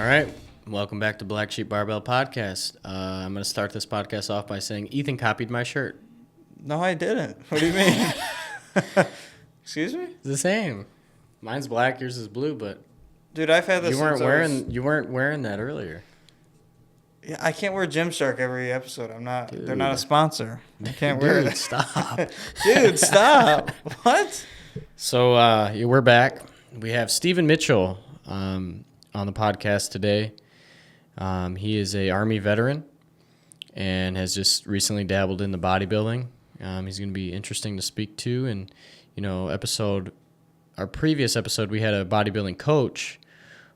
right. Welcome back to Blacksheep Barbell Podcast. I'm going to start this podcast off by saying Ethan copied my shirt. No, I didn't. What do you mean? Excuse me? It's the same. Mine's black, yours is blue, but Dude, I've had this you weren't wearing that earlier. Yeah, I can't wear Gymshark every episode. I'm not. Dude. They're not a sponsor. I can't wear it. Stop. Dude, stop. What? So we're back. We have Stephen Mitchell on the podcast today. He is a Army veteran and has just recently dabbled in the bodybuilding. He's going to be interesting to speak to. And, our previous episode, we had a bodybuilding coach.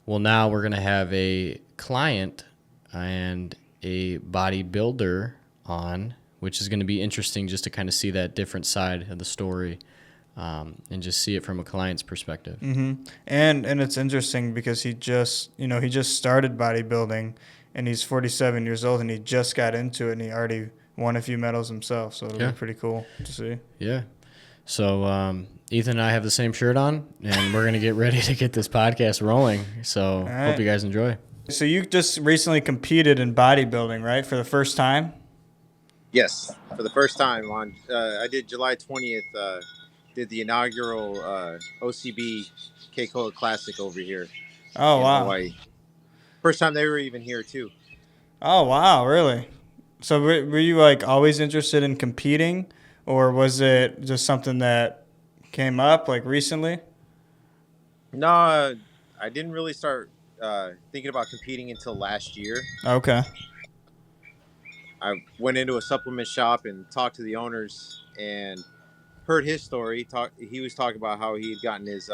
Well, now we're going to have a client and a bodybuilder on, which is going to be interesting just to kind of see that different side of the story. And just see it from a client's perspective. Mm-hmm. And it's interesting because he just started bodybuilding, and he's 47 years old, and he just got into it, and he already won a few medals himself. So it'll be pretty cool to see. Yeah. So Ethan and I have the same shirt on, and we're gonna get ready to get this podcast rolling. So hope you guys enjoy. So you just recently competed in bodybuilding, right, for the first time? Yes, for the first time. I did July 20th. Did the inaugural OCB K-Cola Classic over here. Oh, wow. Hawaii. First time they were even here, too. Oh, wow, really? So were you, always interested in competing, or was it just something that came up, recently? No, I didn't really start thinking about competing until last year. Okay. I went into a supplement shop and talked to the owners and heard his story. He was talking about how he had gotten his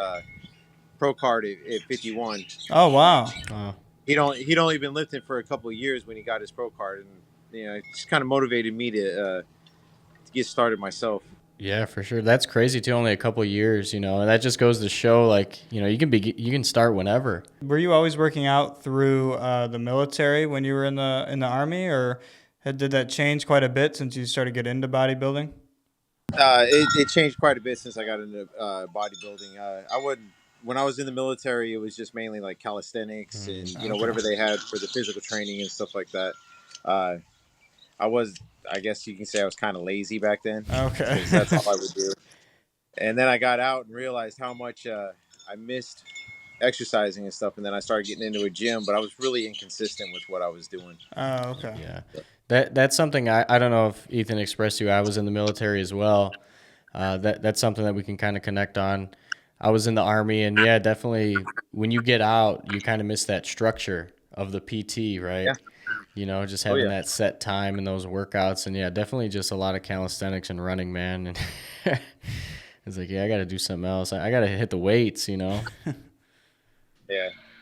pro card at 51. Oh, wow. He'd only been lifting for a couple of years when he got his pro card, and it just kind of motivated me to get started myself. Yeah, for sure. That's crazy too. Only a couple of years, and that just goes to show, you can start whenever. Were you always working out through the military when you were in the Army, or did that change quite a bit since you started getting into bodybuilding? It changed quite a bit since I got into bodybuilding. When I was in the military, it was just mainly like calisthenics and whatever they had for the physical training and stuff like that. I guess you can say I was kind of lazy back then. Okay, that's all I would do. And then I got out and realized how much I missed exercising and stuff. And then I started getting into a gym, but I was really inconsistent with what I was doing. Oh, okay. Yeah. That's something I don't know if Ethan expressed to you. I was in the military as well. That's something that we can kind of connect on. I was in the Army, and yeah, definitely when you get out, you kind of miss that structure of the PT, right? Yeah. Just having that set time and those workouts, and yeah, definitely just a lot of calisthenics and running, man. And it's like, I got to do something else. I got to hit the weights, Yeah.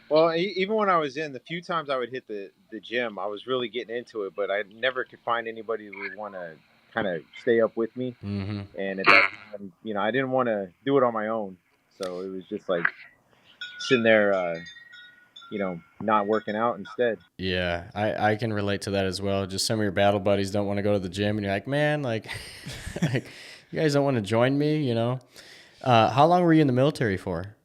Well, even when I was the few times I would hit the gym, I was really getting into it, but I never could find anybody who would want to kind of stay up with me. Mm-hmm. And at that time, I didn't want to do it on my own. So it was just like sitting there, not working out instead. Yeah, I can relate to that as well. Just some of your battle buddies don't want to go to the gym, and you're like, man, you guys don't want to join me, How long were you in the military for?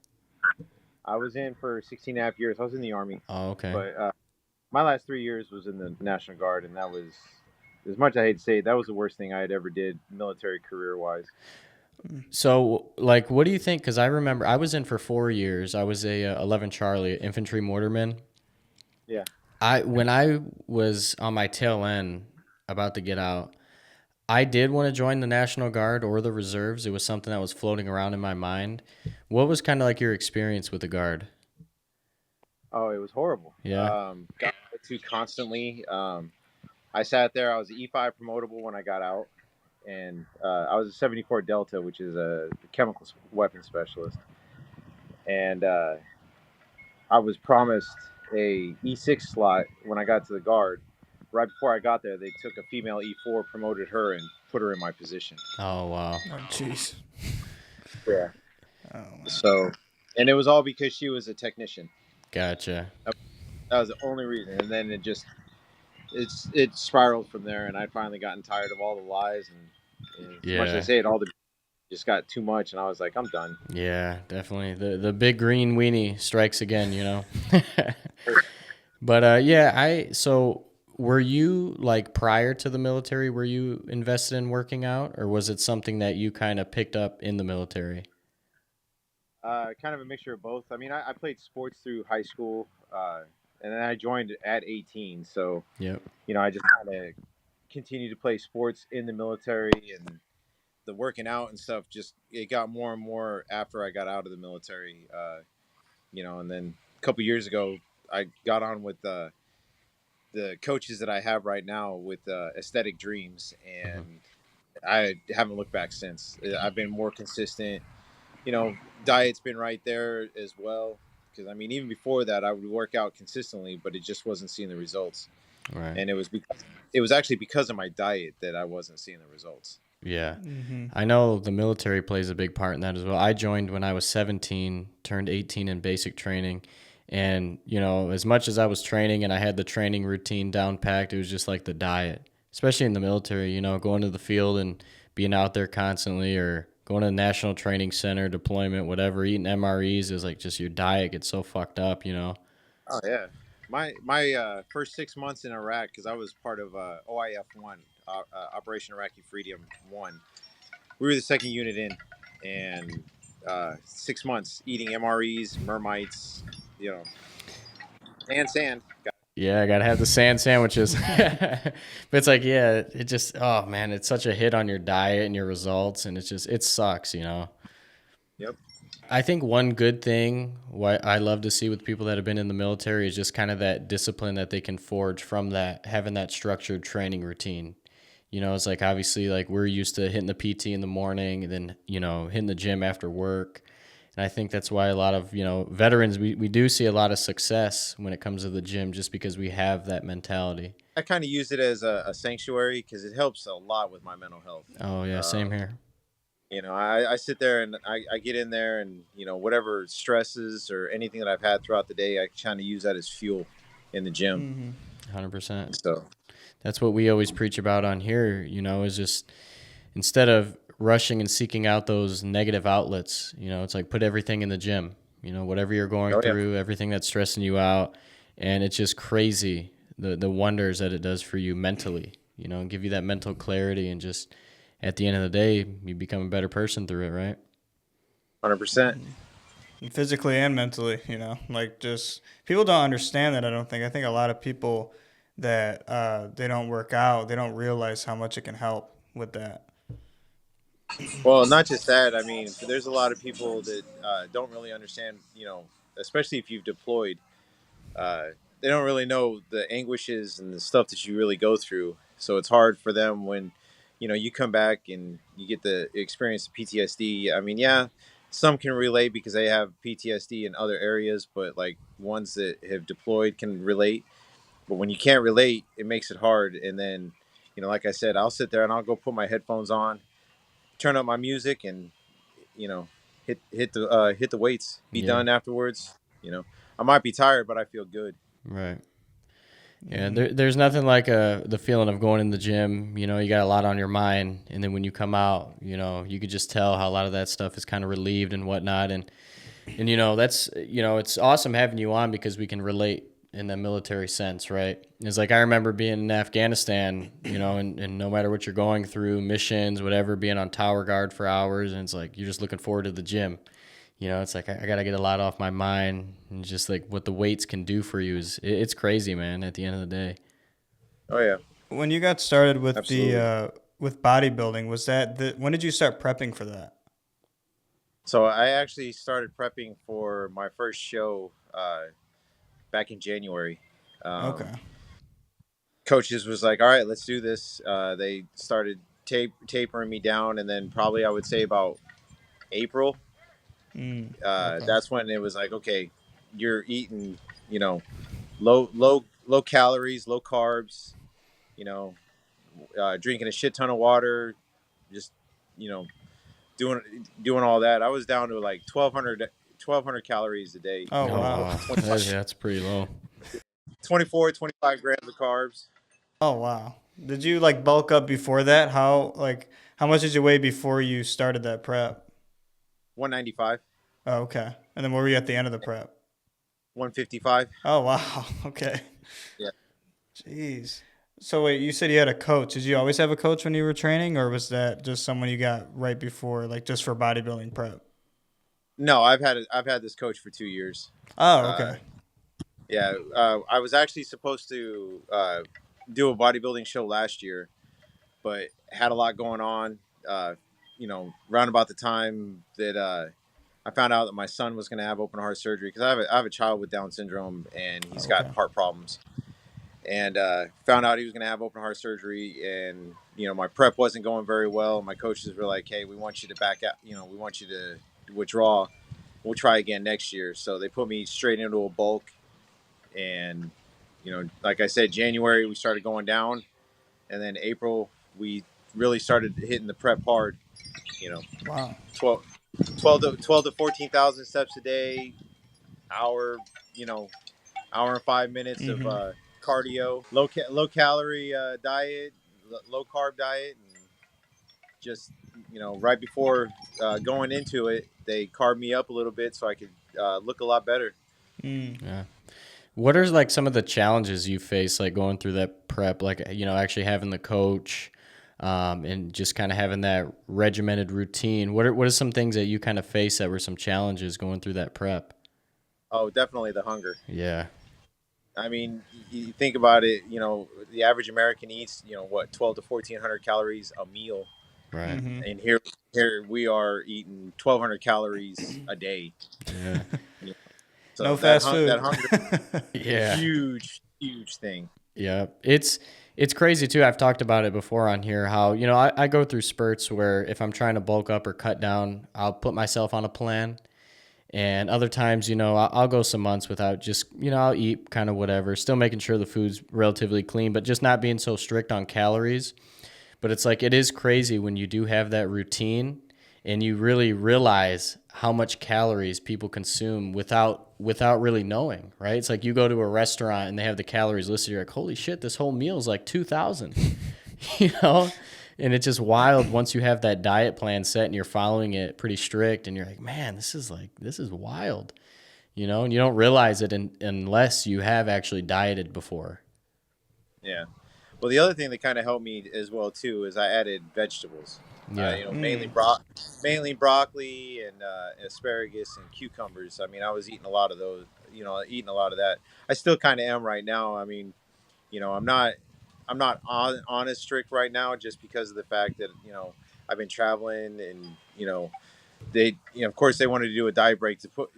I was in for 16 and a half years. I was in the Army. Oh, okay. But my last 3 years was in the National Guard, and that was, as much as I hate to say it, that was the worst thing I had ever did military career-wise. So, what do you think? Because I remember I was in for 4 years. I was a 11 Charlie infantry mortarman. Yeah. When I was on my tail end, about to get out, I did want to join the National Guard or the reserves. It was something that was floating around in my mind. What was kind of like your experience with the Guard? Oh, it was horrible. Yeah. Got to constantly. I sat there. I was an E5 promotable when I got out. And I was a 74 Delta, which is a chemical weapons specialist. And I was promised a E6 slot when I got to the Guard. Right before I got there, they took a female E4, promoted her, and put her in my position. Oh, wow. Oh, jeez. Yeah. Oh, so, and it was all because she was a technician. Gotcha. That was the only reason. And then it spiraled from there, and I'd finally gotten tired of all the lies, and as much as I say it, all the just got too much, and I was like, I'm done. Yeah, definitely. The big green weenie strikes again, But yeah, so were you like prior to the military, were you invested in working out, or was it something that you kind of picked up in the military? Kind of a mixture of both. I mean, I played sports through high school, and then I joined at 18. So, Yep. I just kind of continued to play sports in the military, and the working out and stuff just it got more and more after I got out of the military. And then a couple years ago, I got on with the coaches that I have right now with Aesthetic Dreams, Hmm. and I haven't looked back since. I've been more consistent. You know, Diet's been right there as well. Because I mean, even before that, I would work out consistently, but it just wasn't seeing the results. Right. And it was actually because of my diet that I wasn't seeing the results. Yeah. Mm-hmm. I know the military plays a big part in that as well. I joined when I was 17, turned 18 in basic training. And, as much as I was training and I had the training routine down packed, it was just like the diet, especially in the military, going to the field and being out there constantly, or going to the National Training Center, deployment, whatever, eating MREs is like just your diet gets so fucked up. Oh yeah, my first 6 months in Iraq, because I was part of OIF one, Operation Iraqi Freedom one. We were the second unit in, and 6 months eating MREs, mermites, you know, and sand. Yeah, I gotta have the sand sandwiches. But it's like, yeah, it just, oh man, it's such a hit on your diet and your results, and it sucks. Yep, I think one good thing what I love to see with people that have been in the military is just kind of that discipline that they can forge from that, having that structured training routine. It's like obviously like we're used to hitting the PT in the morning and then, hitting the gym after work. And I think that's why a lot of, veterans, we do see a lot of success when it comes to the gym just because we have that mentality. I kind of use it as a sanctuary because it helps a lot with my mental health. Oh, yeah, same Um, here. I sit there and I get in there and whatever stresses or anything that I've had throughout the day, I kind of use that as fuel in the gym. Mm-hmm. 100%. So That's what we always preach about on here, is just instead of rushing and seeking out those negative outlets, it's like put everything in the gym, whatever you're going oh yeah, through, everything that's stressing you out. And it's just crazy the wonders that it does for you mentally, and give you that mental clarity. And just at the end of the day, you become a better person through it, right? 100%. Physically and mentally, like just people don't understand that. I think a lot of people that they don't work out, they don't realize how much it can help with that. Well, not just that. I mean, there's a lot of people that don't really understand. Especially if you've deployed, uh, they don't really know the anguishes and the stuff that you really go through. So it's hard for them when, you come back and you get the experience of PTSD. I mean, yeah, some can relate because they have PTSD in other areas, but like ones that have deployed can relate. But when you can't relate, it makes it hard. And then, like I said, I'll sit there and I'll go put my headphones on, turn up my music, and you know hit the weights, be Yeah, done afterwards. I might be tired, but I feel good. right. Yeah, Mm-hmm. there's nothing like the feeling of going in the gym. You got a lot on your mind, and then when you come out, you could just tell how a lot of that stuff is kind of relieved and whatnot. And that's it's awesome having you on because we can relate in the military sense, right? It's like I remember being in Afghanistan, and no matter what you're going through, missions, whatever, being on tower guard for hours, and it's like you're just looking forward to the gym. It's like I gotta get a lot off my mind, and just like what the weights can do for you it's crazy, man. At the end of the day. Oh yeah, When you got started with the absolutely. with bodybuilding, when did you start prepping for that? So I actually started prepping for my first show back in January. Um, Okay. Coaches was like, "All right, let's do this." They started tapering me down, and then probably I would say about April. Okay. That's when it was like, okay, you're eating, you know, low calories, low carbs, you know, drinking a shit ton of water, just you know doing doing all that. I was down to like 1,200 calories a day. Oh Oh wow. wow, 25, that's pretty low. 24, 25 grams of carbs. Oh wow. Did you like bulk up before that? How much did you weigh before you started that prep? 195. Oh, okay. And then where were you at the end of the prep? 155. Oh wow. Okay. Yeah. Jeez. So wait, you said you had a coach. Did you always have a coach when you were training, or was that just someone you got right before, like just for bodybuilding prep? No, I've had this coach for 2 years. Oh, Uh, okay. yeah, I was actually supposed to do a bodybuilding show last year, but had a lot going on. Uh, round about the time that I found out that my son was going to have open heart surgery, because I have a child with Down syndrome and he's got Okay. heart problems, and found out he was going to have open heart surgery, and my prep wasn't going very well. My coaches were like, "Hey, we want you to back out. We want you to withdraw. We'll try again next year." So they put me straight into a bulk, and like I said, January we started going down, and then April we really started hitting the prep hard. You know, Wow. 12, 12 to 14,000 steps a day, hour, hour and 5 minutes of Mm-hmm. cardio, low calorie diet, low carb diet, and just right before going into it, they carved me up a little bit so I could look a lot better. Mm. Yeah. What are like some of the challenges you face, like going through that prep, like, actually having the coach, and just kind of having that regimented routine? What are some things that you kind of face that were some challenges going through that prep? Oh, definitely the hunger. Yeah. I mean, you think about it. The average American eats, what, 12 to 1,400 calories a meal, Right. Mm-hmm. and here we are eating 1,200 calories a day. Yeah. So No fast that food. hunger is a Yeah. huge thing. Yeah. It's crazy too. I've talked about it before on here how, I go through spurts where if I'm trying to bulk up or cut down, I'll put myself on a plan. And other times, I'll go some months without, just, I'll eat kind of whatever, still making sure the food's relatively clean, but just not being so strict on calories. But it's like, it is crazy when you do have that routine and you really realize how much calories people consume without really knowing, right? It's like you go to a restaurant and they have the calories listed. You're like, holy shit, this whole meal is like 2,000, you know? And it's just wild once you have that diet plan set and you're following it pretty strict and you're like, man, this is wild, and you don't realize it unless you have actually dieted before. Yeah. Well, the other thing that kind of helped me as well too is I added vegetables. Yeah. Mainly Mm. mainly broccoli and asparagus and cucumbers. I mean, I was eating a lot of those. Eating a lot of that. I still kind of am right now. I mean, I'm not on as strict right now, just because of the fact that I've been traveling, and they of course they wanted to do a diet break to put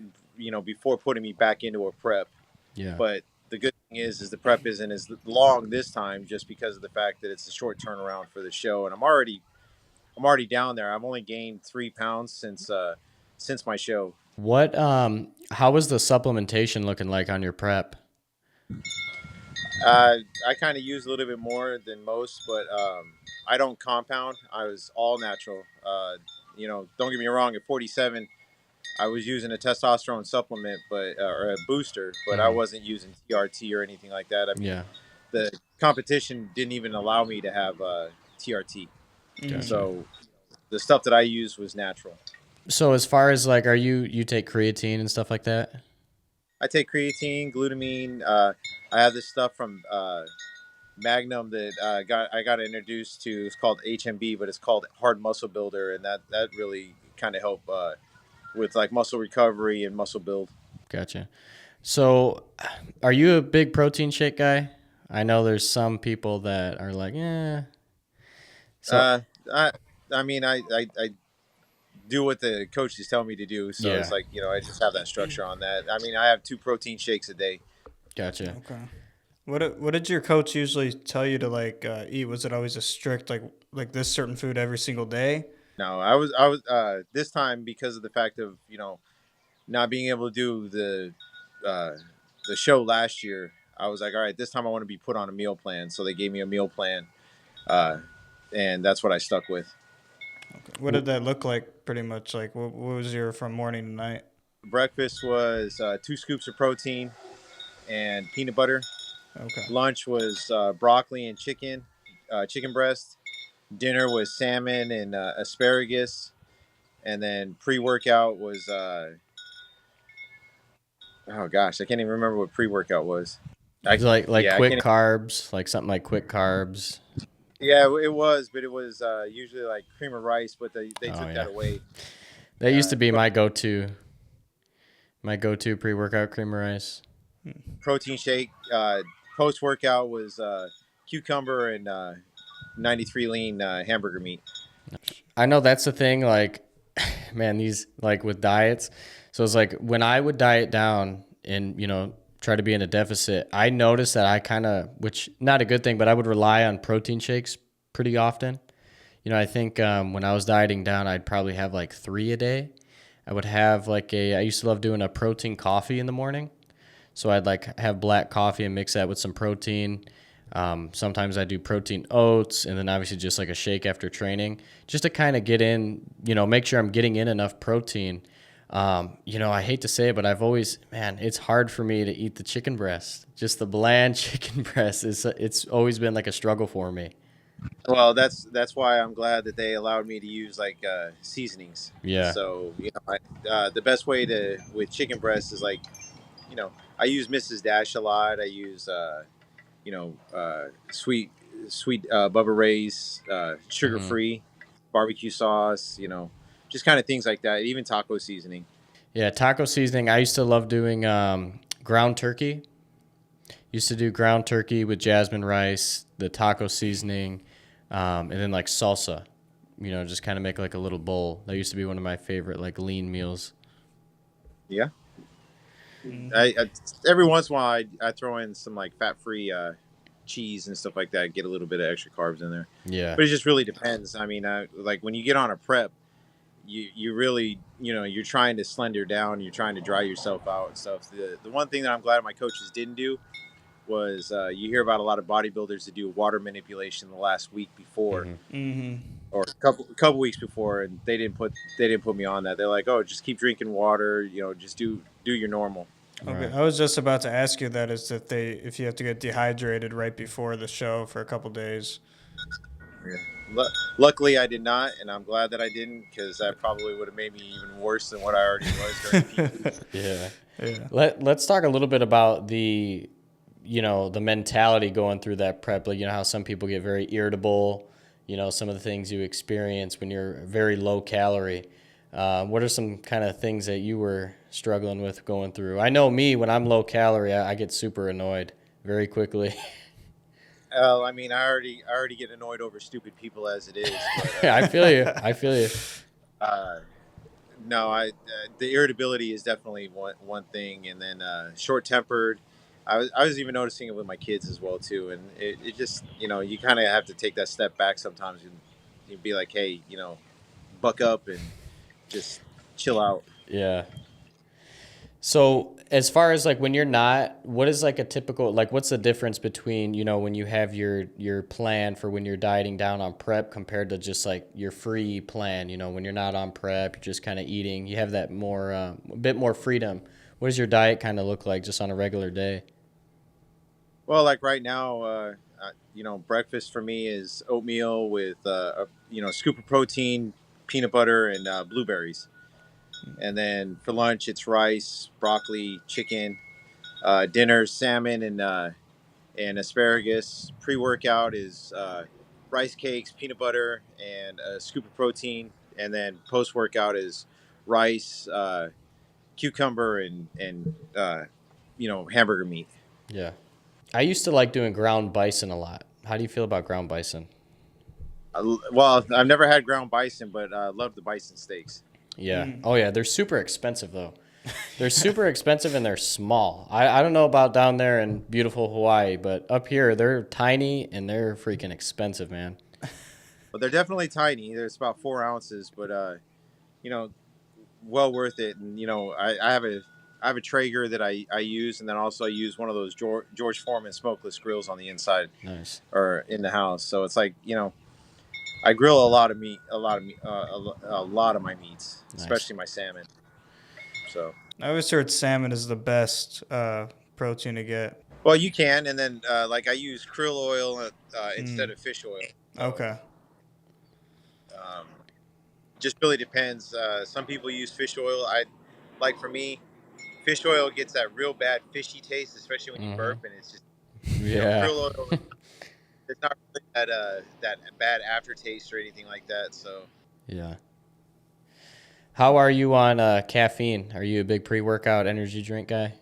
before putting me back into a prep. Yeah. But the good thing is the prep isn't as long this time, just because of the fact that it's a short turnaround for the show, and I'm already down there. I've only gained 3 pounds since my show. How was the supplementation looking like on your prep? I kind of use a little bit more than most, but I don't compound. I was all natural. Don't get me wrong. At 47, I was using a testosterone supplement, or a booster, but I Hmm. wasn't using TRT or anything like that. I mean, Yeah. the competition didn't even allow me to have TRT. Mm-hmm. Gotcha. So the stuff that I used was natural. So as far as like, are you take creatine and stuff like that? I take creatine, glutamine. I have this stuff from Magnum that I got introduced to. It's called HMB, but it's called Hard Muscle Builder, and that really kind of helped with like muscle recovery and muscle build. Gotcha. So, are you a big protein shake guy? I know there's some people that are like, eh. So, Uh, I I mean I do what the coaches tell me to do, so it's yeah, like I just have that structure on that. I mean, I have 2 protein shakes a day. gotcha. Okay. What did your coach usually tell you to like eat? Was it always a strict like this certain food every single day? No, I was this time, because of the fact of not being able to do uh, the show last year. I was like, all right, this time I want to be put on a meal plan. So they gave me a meal plan, uh, and that's what I stuck with. Okay. What did that look like? Pretty much like what was your from morning to night? Breakfast was 2 scoops of protein and peanut butter. Okay. Lunch was broccoli and chicken breast. Dinner was salmon and asparagus, and then pre-workout was Oh gosh, I can't even remember what pre-workout was. I It's like yeah, I quick can't. carbs, like something like quick carbs. Yeah, it was, but it was usually like cream of rice, but they Oh took that yeah, away. that used to be Pro- my go-to pre-workout cream of rice. protein shake. Post-workout was cucumber and 93 lean hamburger meat. I know that's the thing. Like, man, these like with diets. So it's like when I would diet down and try to be in a deficit, I noticed that I kind of, which not a good thing, but I would rely on protein shakes pretty often. I think when I was dieting down, I'd probably have like 3 a day. I would have I used to love doing a protein coffee in the morning. So I'd like have black coffee and mix that with some protein. Sometimes I do protein oats and then obviously just like a shake after training, just to kind of get in, make sure I'm getting in enough protein. I hate to say it, but man, it's hard for me to eat the chicken breast. Just the bland chicken breast it's always been like a struggle for me. Well, that's why I'm glad that they allowed me to use like seasonings. Yeah. So the best way to with chicken breast is like I use Mrs. Dash a lot. I use sweet Bubba Ray's sugar Hmm. free barbecue sauce. Just kind of things like that. Even taco seasoning. Yeah. Taco seasoning. I used to love doing ground turkey. Used to do ground turkey with jasmine rice, the taco seasoning, and then like salsa. Just kind of make like a little bowl. That used to be one of my favorite like lean meals. Yeah. I every once in a while I throw in some like fat free cheese and stuff like that. Get a little bit of extra carbs in there, Yeah. but it just really depends. I mean, like when you get on a prep, you really you're trying to slender down. You're trying to dry yourself out and stuff. The one thing that I'm glad my coaches didn't do was you hear about a lot of bodybuilders that do water manipulation the last week before Hmm. or a couple weeks before, and they didn't put me on that. They're like, oh, just keep drinking water. Just do your normal. Okay, Right. I was just about to ask you that is if you have to get dehydrated right before the show for a couple days. Yeah. Luckily, I did not, and I'm glad that I didn't because that probably would have made me even worse than what I already was during peak week. Yeah. Yeah. Let's talk a little bit about the mentality going through that prep. Like, how some people get very irritable, some of the things you experience when you're very low calorie. What are some kind of things that you were struggling with going through? I know me, when I'm low calorie, I get super annoyed very quickly. I mean, I already get annoyed over stupid people as it is, but I feel you. I feel you. uh, no, the irritability is definitely one thing, and then short tempered. I was even noticing it with my kids as well too, and it just you kind of have to take that step back sometimes and you be like, hey, buck up and just chill out. Yeah. So as far as like when you're not, what is like a typical, like what's the difference between, when you have your plan for when you're dieting down on prep compared to just like your free plan, when you're not on prep, you're just kind of eating, you have that more, a bit more freedom. What does your diet kind of look like just on a regular day? Well, like right now, breakfast for me is oatmeal with a scoop of protein, peanut butter, and blueberries. And then for lunch, it's rice, broccoli, chicken. Dinner, salmon and asparagus. Pre-workout is rice cakes, peanut butter, and a scoop of protein. And then post-workout is rice, cucumber, and hamburger meat. Yeah. I used to like doing ground bison a lot. How do you feel about ground bison? Well, I've never had ground bison, but I love the bison steaks. Yeah. Oh yeah, they're super expensive though. They're super expensive and they're small. I don't know about down there in beautiful Hawaii, but up here they're tiny and they're freaking expensive, man. But they're definitely tiny. There's about 4 ounces, but you know, well worth it. And I have a Traeger that I use, and then also I use one of those George Foreman smokeless grills on the inside Nice. or in the house. So it's like I grill a lot of meat, a lot of my meats, Nice. especially my salmon. So I always heard salmon is the best protein to get. well, you can, and then like I use krill oil instead of fish oil. So Okay. just really depends. Some people use fish oil. For me, fish oil gets that real bad fishy taste, especially when you burp, and it's just Yeah. krill oil. It's not really that bad aftertaste or anything like that. So Yeah. How are you on caffeine? Are you a big pre-workout energy drink guy?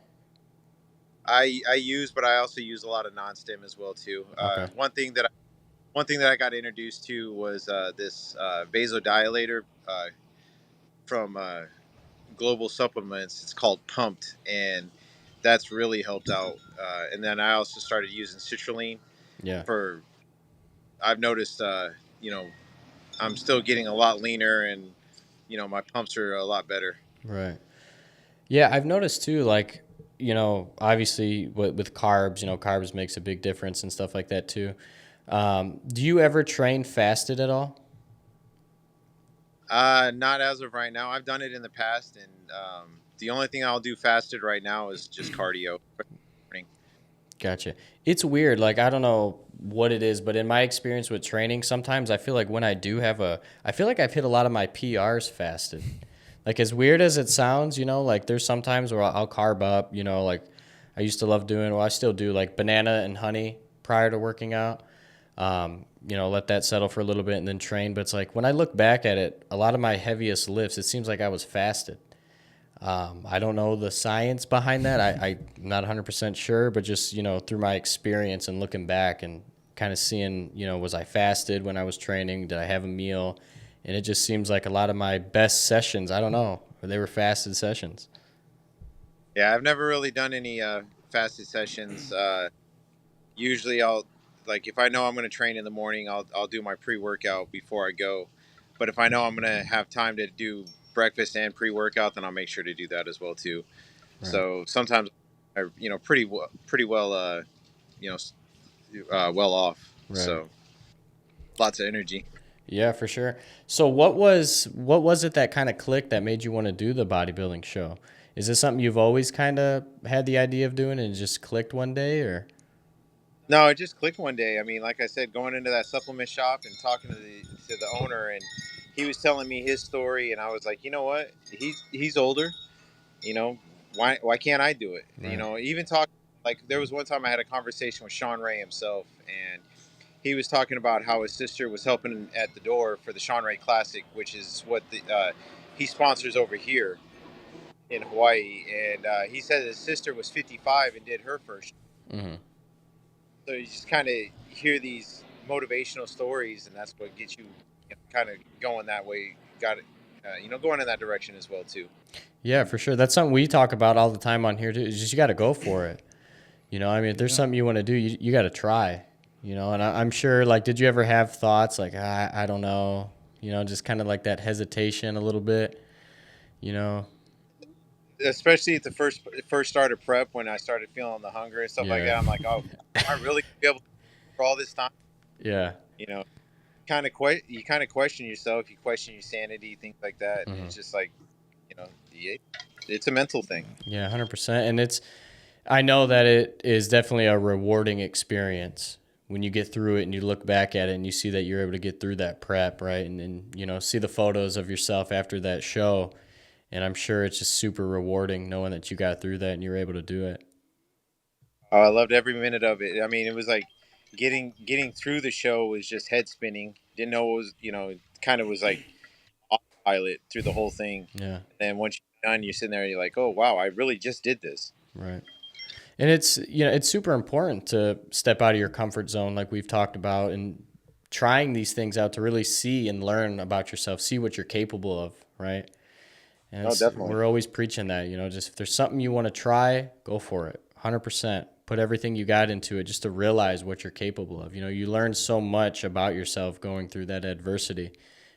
I use, but I also use a lot of non-stim as well too. Okay. One thing that I got introduced to was this vasodilator from Global Supplements. It's called Pumped, and that's really helped out. And then I also started using citrulline Yeah. for. I've noticed, you know, I'm still getting a lot leaner, and my pumps are a lot better. Right. Yeah, I've noticed too, like, obviously with carbs, carbs makes a big difference and stuff like that too. Do you ever train fasted at all? Not as of right now. I've done it in the past, and the only thing I'll do fasted right now is just cardio. Gotcha. It's weird. Like, I don't know what it is, but in my experience with training, sometimes I feel like when I do I feel like I've hit a lot of my PRs fasted. Like, as weird as it sounds, like there's sometimes where I'll carb up, like I used to love doing, well, I still do like banana and honey prior to working out. Let that settle for a little bit and then train. But it's like when I look back at it, a lot of my heaviest lifts, it seems like I was fasted. I don't know the science behind that. I'm not 100% sure, but just, through my experience and looking back and kind of seeing, was I fasted when I was training? Did I have a meal? And it just seems like a lot of my best sessions, I don't know, they were fasted sessions. Yeah, I've never really done any fasted sessions. Usually, like if I know I'm going to train in the morning, I'll do my pre-workout before I go. But if I know I'm going to have time to do breakfast and pre-workout, then I'll make sure to do that as well too. Right. So sometimes, pretty well, you know, well off. Right. So lots of energy. Yeah, for sure. So what was it that kind of clicked that made you want to do the bodybuilding show? Is this something you've always kind of had the idea of doing and it just clicked one day, or? No, it just clicked one day. I mean, like I said, going into that supplement shop and talking to the owner, and he was telling me his story, and I was like, you know what? He's older. You know, why can't I do it? Right. Even talk like there was one time I had a conversation with Sean Ray himself, and he was talking about how his sister was helping him at the door for the Sean Ray Classic, which is what he sponsors over here in Hawaii. And he said his sister was 55 and did her first. Mm-hmm. So you just kind of hear these motivational stories, and that's what gets you, kind of going that way. Got it, going in that direction as well too. Yeah, for sure. That's something we talk about all the time on here too. It's just you got to go for it. I mean, if there's something you want to do, you got to try. And I'm sure. Like, did you ever have thoughts like I don't know, just kind of like that hesitation a little bit, you know? Especially at the first start of prep, when I started feeling the hunger and stuff like Yeah. that. I'm like, oh, am I really gonna be able to for all this time? Yeah. You know, you kind of question yourself, you question your sanity, things like that. And Mm-hmm. it's just like, it's a mental thing. Yeah, 100%. And I know that it is definitely a rewarding experience when you get through it and you look back at it and you see that you're able to get through that prep, right? And see the photos of yourself after that show. And I'm sure it's just super rewarding knowing that you got through that and you're able to do it. Oh, I loved every minute of it. I mean, it was like getting through the show was just head spinning. Didn't know it was, kind of was like autopilot through the whole thing. Yeah, And then once you're done, you're sitting there, and you're like, oh wow, I really just did this. right. And it's super important to step out of your comfort zone like we've talked about and trying these things out to really see and learn about yourself, see what you're capable of, right? And Oh, definitely. we're always preaching that, just if there's something you want to try, go for it. 100%. Put everything you got into it just to realize what you're capable of. You learn so much about yourself going through that adversity.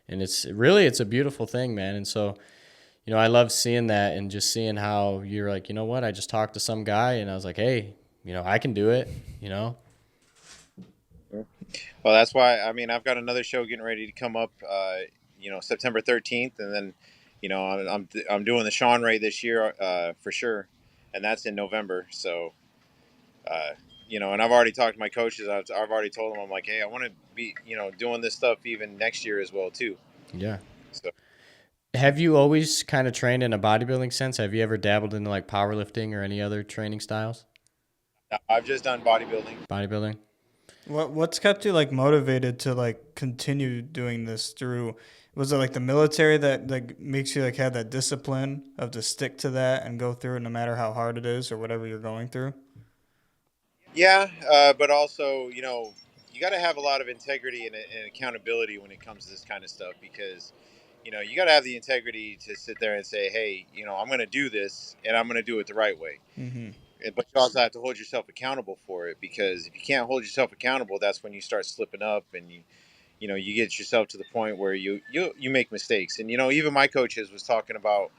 And it's a beautiful thing, man. And so, I love seeing that and just seeing how you're like, you know what? I just talked to some guy and I was like, hey, I can do it. Well, that's why. I mean, I've got another show getting ready to come up. September 13th, and then, I'm doing the Sean Ray this year for sure, and that's in November. So, and I've already talked to my coaches. I've already told them, I'm like, hey, I want to be, doing this stuff even next year as well too. Yeah. So Have you always kind of trained in a bodybuilding sense? Have you ever dabbled into like powerlifting or any other training styles? I've just done bodybuilding. Bodybuilding? What's kept you like motivated to like continue doing this through? Was it like the military that like makes you like have that discipline of to stick to that and go through it no matter how hard it is or whatever you're going through? Yeah, but also, you got to have a lot of integrity and accountability when it comes to this kind of stuff because, you got to have the integrity to sit there and say, hey, I'm going to do this and I'm going to do it the right way. Mm-hmm. But you also have to hold yourself accountable for it because if you can't hold yourself accountable, that's when you start slipping up and you get yourself to the point where you make mistakes. And even my coaches was talking about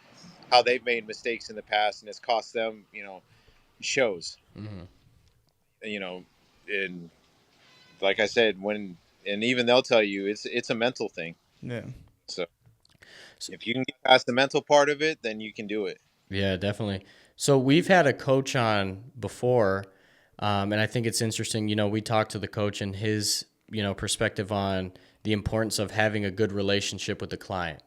how they've made mistakes in the past and it's cost them, shows. Mm-hmm. You know, and like I said, and even they'll tell you it's a mental thing. Yeah. So if you can get past the mental part of it, then you can do it. Yeah, definitely. So we've had a coach on before, and I think it's interesting. We talked to the coach and his, perspective on the importance of having a good relationship with the client.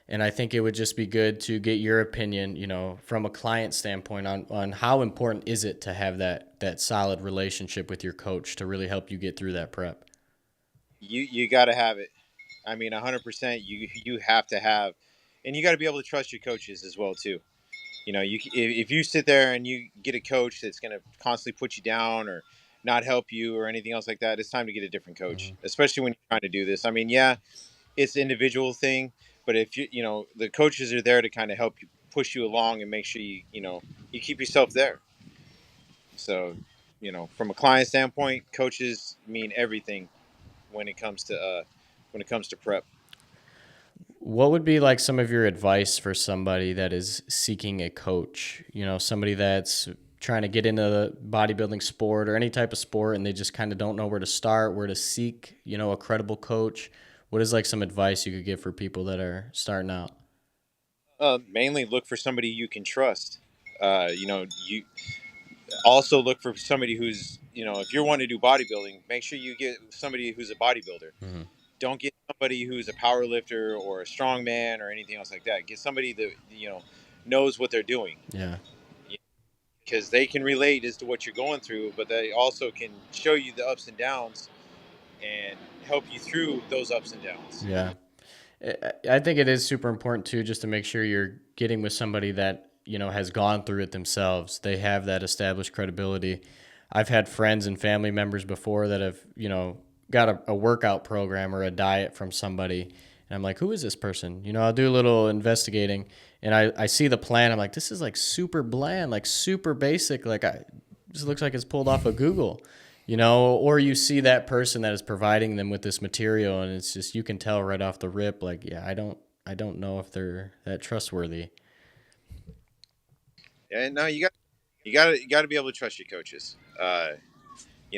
And I think it would just be good to get your opinion, from a client standpoint on how important is it to have that solid relationship with your coach to really help you get through that prep. You got to have it. I mean, 100%. You have to have, and you got to be able to trust your coaches as well too. If you sit there and you get a coach that's going to constantly put you down or not help you or anything else like that, it's time to get a different coach, Mm-hmm. especially when you're trying to do this. I mean, yeah, it's an individual thing, but if the coaches are there to kind of help you push you along and make sure you keep yourself there. So, from a client standpoint, coaches mean everything when it comes to prep. What would be like some of your advice for somebody that is seeking a coach? Somebody that's trying to get into the bodybuilding sport or any type of sport and they just kind of don't know where to start, where to seek, a credible coach. What is like some advice you could give for people that are starting out? Mainly look for somebody you can trust. You also look for somebody who's, if you're wanting to do bodybuilding, make sure you get somebody who's a bodybuilder. Mm-hmm. Don't get somebody who's a power lifter or a strongman or anything else like that. Get somebody that knows what they're doing Yeah. because they can relate as to what you're going through, but they also can show you the ups and downs and help you through those ups and downs. Yeah. I think it is super important too, just to make sure you're getting with somebody that, has gone through it themselves. They have that established credibility. I've had friends and family members before that have, got a workout program or a diet from somebody. And I'm like, who is this person? I'll do a little investigating and I see the plan. I'm like, this is like super bland, like super basic. This looks like it's pulled off of Google. Or you see that person that is providing them with this material and it's just, you can tell right off the rip, like, yeah, I don't know if they're that trustworthy. And no, you got to be able to trust your coaches.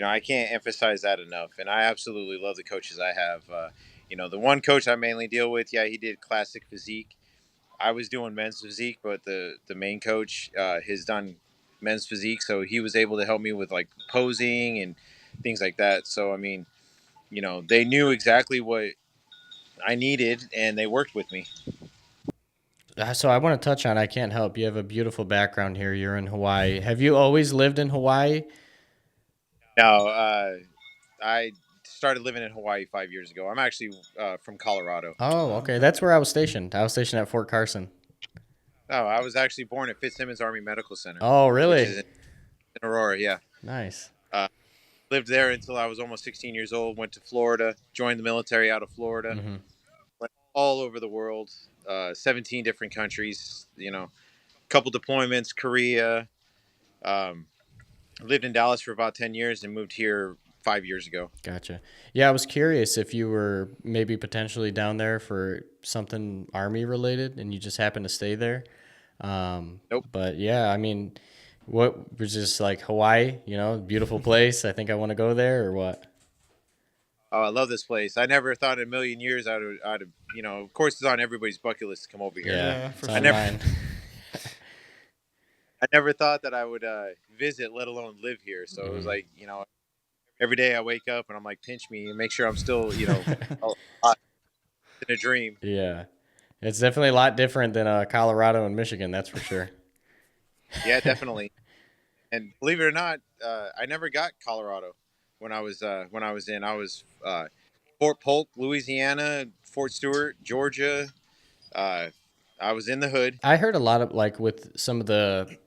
I can't emphasize that enough. And I absolutely love the coaches I have. The one coach I mainly deal with, yeah, he did classic physique. I was doing men's physique, but the main coach has done men's physique, so he was able to help me with like posing and things like that. So I mean, they knew exactly what I needed, and they worked with me. So I want to touch on, I can't help. You have a beautiful background here. You're in Hawaii. Have you always lived in Hawaii? Now, I started living in Hawaii 5 years ago. I'm actually from Colorado. Oh, Oh, okay. okay. That's where I was stationed. I was stationed at Fort Carson. No, I was actually born at Fitzsimmons Army Medical Center, Oh, which really? is in Aurora. Yeah. Nice. Uh, Lived there until I was almost 16 years old. Went to Florida, joined the military out of Florida. Mm-hmm. Went all over the world, 17 different countries. Couple deployments, Korea. Um, Lived in Dallas for about 10 years and moved here 5 years ago. Gotcha. Yeah, I was curious if you were maybe potentially down there for something Army related and you just happened to stay there. Nope. But yeah, I mean, what was just like Hawaii, beautiful place. I think I want to go there or what? Oh, I love this place. I never thought in a million years I'd have, of course it's on everybody's bucket list to come over here. Yeah, Yeah, for it's I on sure. never, mine. I never thought that I would visit, let alone live here. So it was Mhm. like, every day I wake up and I'm like, pinch me and make sure I'm still, alive in a dream. Yeah. It's definitely a lot different than Colorado and Michigan, that's for sure. Yeah, definitely. And believe it or not, I never got Colorado when I was in. I was Fort Polk, Louisiana, Fort Stewart, Georgia. Uh, I was in the hood. I heard a lot of like with some of the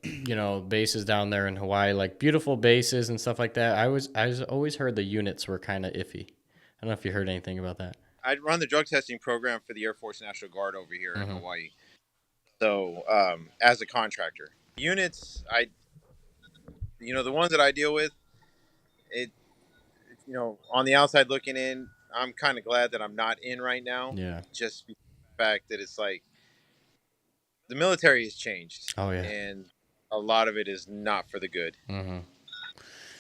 bases down there in Hawaii, like beautiful bases and stuff like that. I was always heard the units were kind of iffy. I don't know if you heard anything about that. I run the drug testing program for the Air Force National Guard over here in Hmm. Hawaii. So as a contractor, units, the ones that I deal with, it, on the outside looking in, I'm kind of glad that I'm not in right now, Yeah. just because of the fact that it's like the military has changed, Oh yeah. and a lot of it is not for the good. Hmm.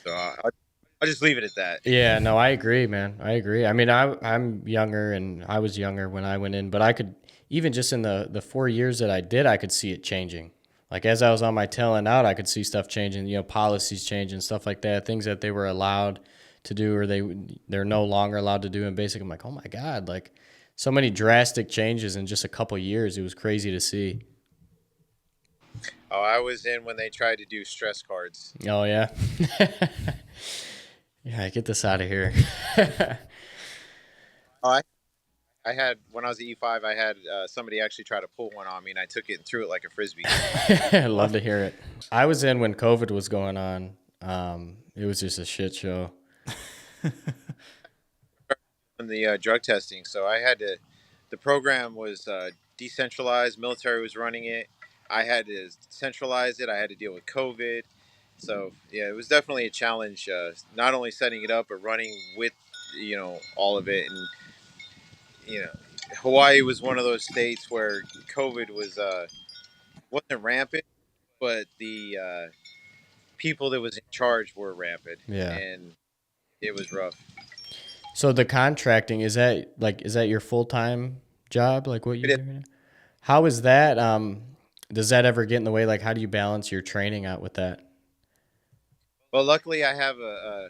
So I'll just leave it at that. Yeah. No, I agree, man. I agree. I mean, I'm younger, and I was younger when I went in, but I could even just in the 4 years that I did, I could see it changing. Like as I was on my tail end out, I could see stuff changing. Policies changing, stuff like that. Things that they were allowed to do, or they're no longer allowed to do in basic. I'm like, oh my god, like so many drastic changes in just a couple years. It was crazy to see. Oh, I was in when they tried to do stress cards. Oh yeah. Yeah, get this out of here. Oh, I had when I was at E5, I had somebody actually try to pull one on me, and I took it and threw it like a frisbee. I love to hear it. I was in when COVID was going on. It was just a shit show. In the drug testing, so I had to. The program was decentralized. Military was running it. I had to centralize it. I had to deal with COVID. So yeah, it was definitely a challenge. Not only setting it up, but running with all of it. And you know, Hawaii was one of those states where COVID wasn't rampant, but the people that was in charge were rampant, Yeah. and it was rough. So the contracting, is that your full time job? Like what you It is. do right now? How is that? Does that ever get in the way? Like how do you balance your training out with that? Well, luckily, I have a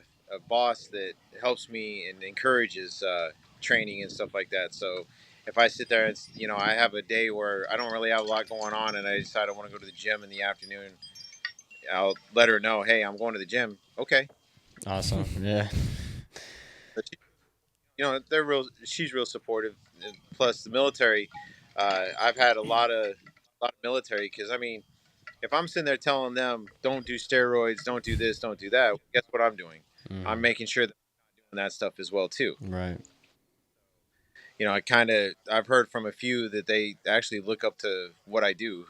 boss that helps me and encourages training and stuff like that. So if I sit there and I have a day where I don't really have a lot going on, and I decide I want to go to the gym in the afternoon, I'll let her know, hey, I'm going to the gym. Okay. Awesome. Yeah. But they're real. She's real supportive. And plus, the military. I've had a lot of military because I mean, if I'm sitting there telling them don't do steroids, don't do this, don't do that, guess what I'm doing? I'm Hmm. making sure that I'm doing that stuff as well too. Right. I've heard from a few that they actually look up to what I do,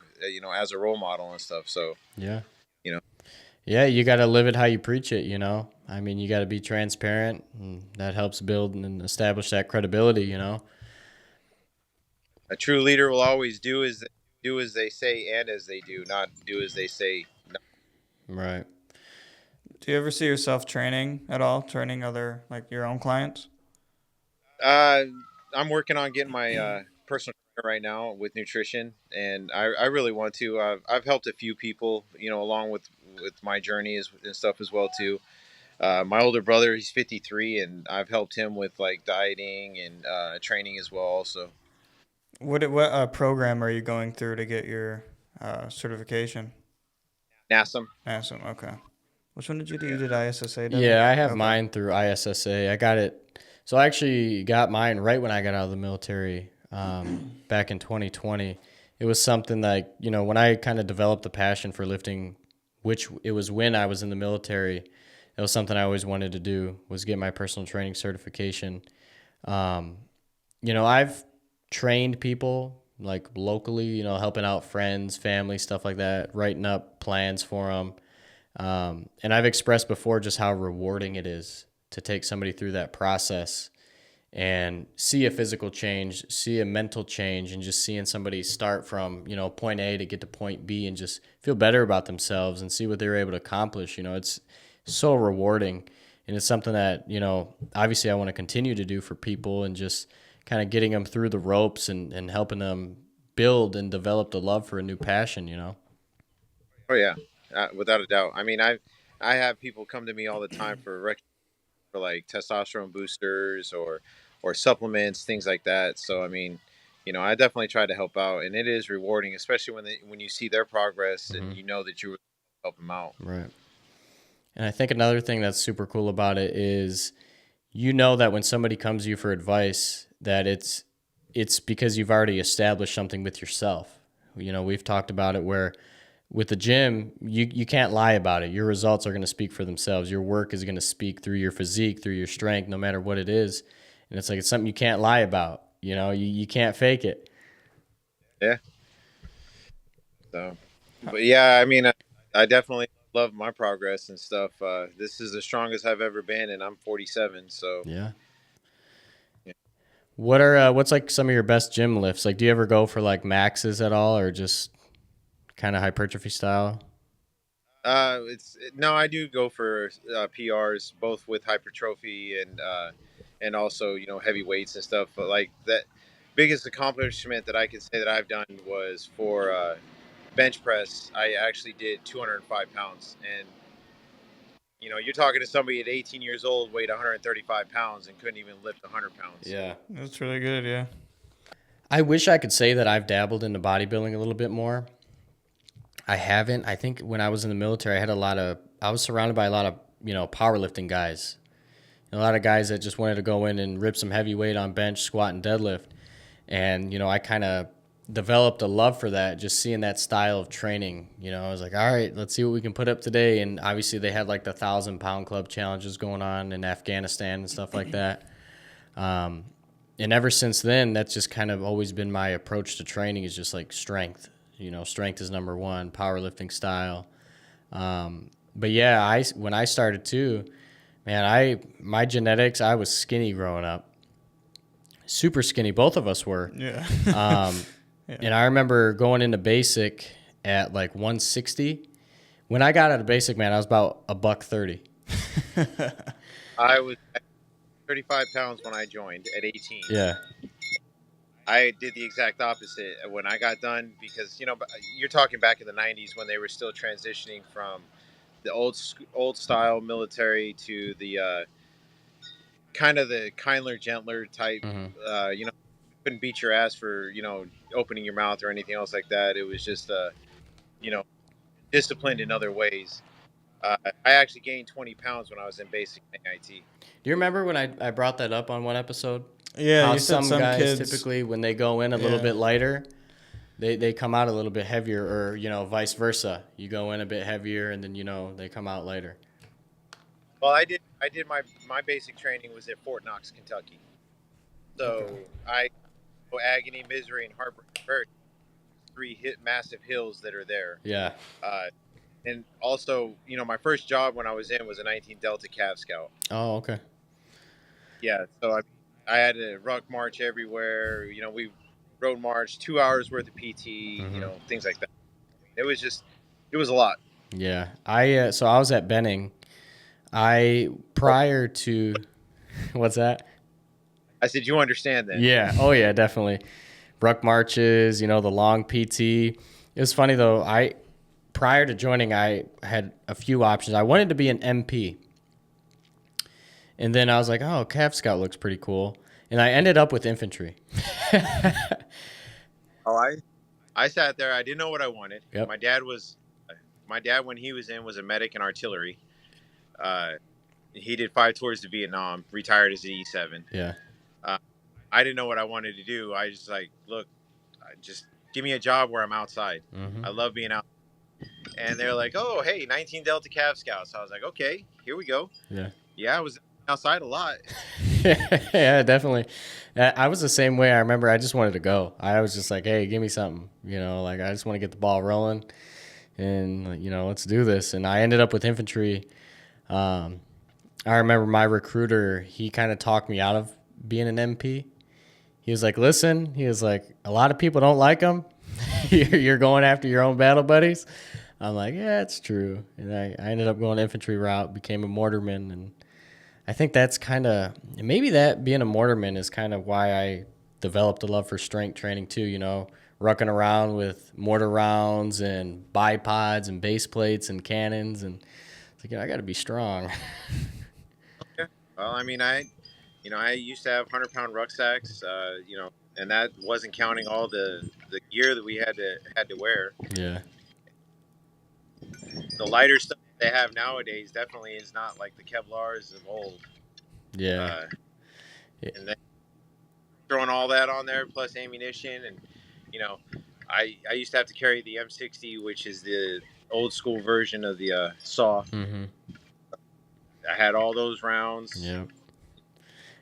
as a role model and stuff. So, Yeah. you know, Yeah, you got to live it how you preach it. I mean, you got to be transparent, and that helps build and establish that credibility. a true leader will always do as they say and as they do, not do as they say. No. Right. Do you ever see yourself training at all? Training other, like your own clients? Uh, I'm working on getting my personal trainer right now with nutrition, and I really want to. I've helped a few people, along with my journeys and stuff as well too. My older brother, he's 53, and I've helped him with like dieting and training as well. Also, What program are you going through to get your certification? NASM. Awesome. Okay. Which one did you do? You Yeah. did ISSA, Devin? Yeah, I have Okay. mine through ISSA. I got it. So I actually got mine right when I got out of the military back in 2020. It was something that, when I kind of developed the passion for lifting, which it was when I was in the military, it was something I always wanted to do was get my personal training certification. Um, I've trained people like locally, helping out friends, family, stuff like that, writing up plans for them. And I've expressed before just how rewarding it is to take somebody through that process and see a physical change, see a mental change, and just seeing somebody start from, point A to get to point B and just feel better about themselves and see what they were able to accomplish. It's so rewarding. And it's something that, obviously I want to continue to do for people and just kind of getting them through the ropes and helping them build and develop the love for a new passion. Oh yeah, without a doubt. I mean, I have people come to me all the time for like testosterone boosters or supplements, things like that. So I mean, I definitely try to help out, and it is rewarding, especially when you see their progress and Mm-hmm. you know that you were help them out. Right. And I think another thing that's super cool about it is you know that when somebody comes to you for advice, that it's because you've already established something with yourself. We've talked about it where with the gym, you can't lie about it. Your results are going to speak for themselves. Your work is going to speak through your physique, through your strength, no matter what it is. And it's like it's something you can't lie about. You can't fake it. Yeah. So, but yeah, I mean, I definitely love my progress and stuff. This is the strongest I've ever been, and I'm 47. So, Yeah. yeah. What's like some of your best gym lifts? Like, do you ever go for like maxes at all, or just kind of hypertrophy style? No, I do go for PRs, both with hypertrophy and also heavy weights and stuff. But like that, biggest accomplishment that I can say that I've done was for bench press. I actually did 205 pounds, and you're talking to somebody at 18 years old, weighed 135 pounds, and couldn't even lift 100 pounds. Yeah. That's really good. Yeah. I wish I could say that I've dabbled into bodybuilding a little bit more. I haven't. I think when I was in the military, I was surrounded by a lot of, powerlifting guys. A lot of guys that just wanted to go in and rip some heavy weight on bench, squat, and deadlift. And, I kind of developed a love for that, just seeing that style of training. I was like, all right, let's see what we can put up today. And obviously they had like the 1,000-pound club challenges going on in Afghanistan and stuff like that. And ever since then, that's just kind of always been my approach to training is just like strength. Strength is number one, powerlifting style. But yeah, when I started too, man, my genetics, I was skinny growing up, super skinny. Both of us were. Yeah. Yeah. And I remember going into basic at like 160. When I got out of basic, man, I was about $130. I was 35 pounds when I joined at 18. Yeah. I did the exact opposite when I got done because you're talking back in the 90s when they were still transitioning from the old style military to the kind of the kindler, gentler type. Mm-hmm. Couldn't beat your ass for opening your mouth or anything else like that. It was just you know disciplined in other ways. I actually gained 20 pounds when I was in basic AIT. Do you remember when I brought that up on one episode? Yeah. How You said some guys kids typically, when they go in a little Yeah. bit lighter, they come out a little bit heavier, or vice versa. You go in a bit heavier, and then they come out lighter. Well, I did my basic training was at Fort Knox, Kentucky. So Okay. I agony, misery, and heartbreak first. Three massive hills that are there. Yeah. And also, my first job when I was in was a 19 Delta Cav Scout. Oh, okay. Yeah, so I had to ruck march everywhere. We road march 2 hours worth of PT. Mm-hmm. Things like that. It was a lot. Yeah. So I was at Benning. Prior to, what's that? I said, you understand that? Yeah. Oh, yeah, definitely. Ruck marches, the long PT. It was funny, though. Prior to joining, I had a few options. I wanted to be an MP. And then I was like, oh, Cav Scout looks pretty cool. And I ended up with infantry. Oh, I sat there. I didn't know what I wanted. Yep. My dad, when he was in, was a medic in artillery. He did 5 tours to Vietnam, retired as an E7. Yeah. I didn't know what I wanted to do. I just like, look, just give me a job where I'm outside. Mm-hmm. I love being out. And they're like, oh, hey, 19 Delta Cav Scouts. So I was like, okay, here we go. Yeah. Yeah, I was outside a lot. Yeah, definitely. I was the same way. I remember I just wanted to go. I was just like, hey, give me something. Like I just want to get the ball rolling and, let's do this. And I ended up with infantry. I remember my recruiter, he kind of talked me out of being an MP. He was like, listen, he was like, a lot of people don't like them. You're going after your own battle buddies. I'm like, yeah, it's true. And I ended up going infantry route, became a mortarman. And I think that's maybe that being a mortarman is kind of why I developed a love for strength training too, rucking around with mortar rounds and bipods and base plates and cannons. And it's like, I got to be strong. Yeah. Well, I mean, I used to have 100-pound rucksacks. and that wasn't counting all the gear that we had to wear. Yeah. The lighter stuff they have nowadays definitely is not like the Kevlars of old. Yeah. And then throwing all that on there plus ammunition, and you know, I used to have to carry the M60, which is the old school version of the saw. Mm-hmm. I had all those rounds. Yep.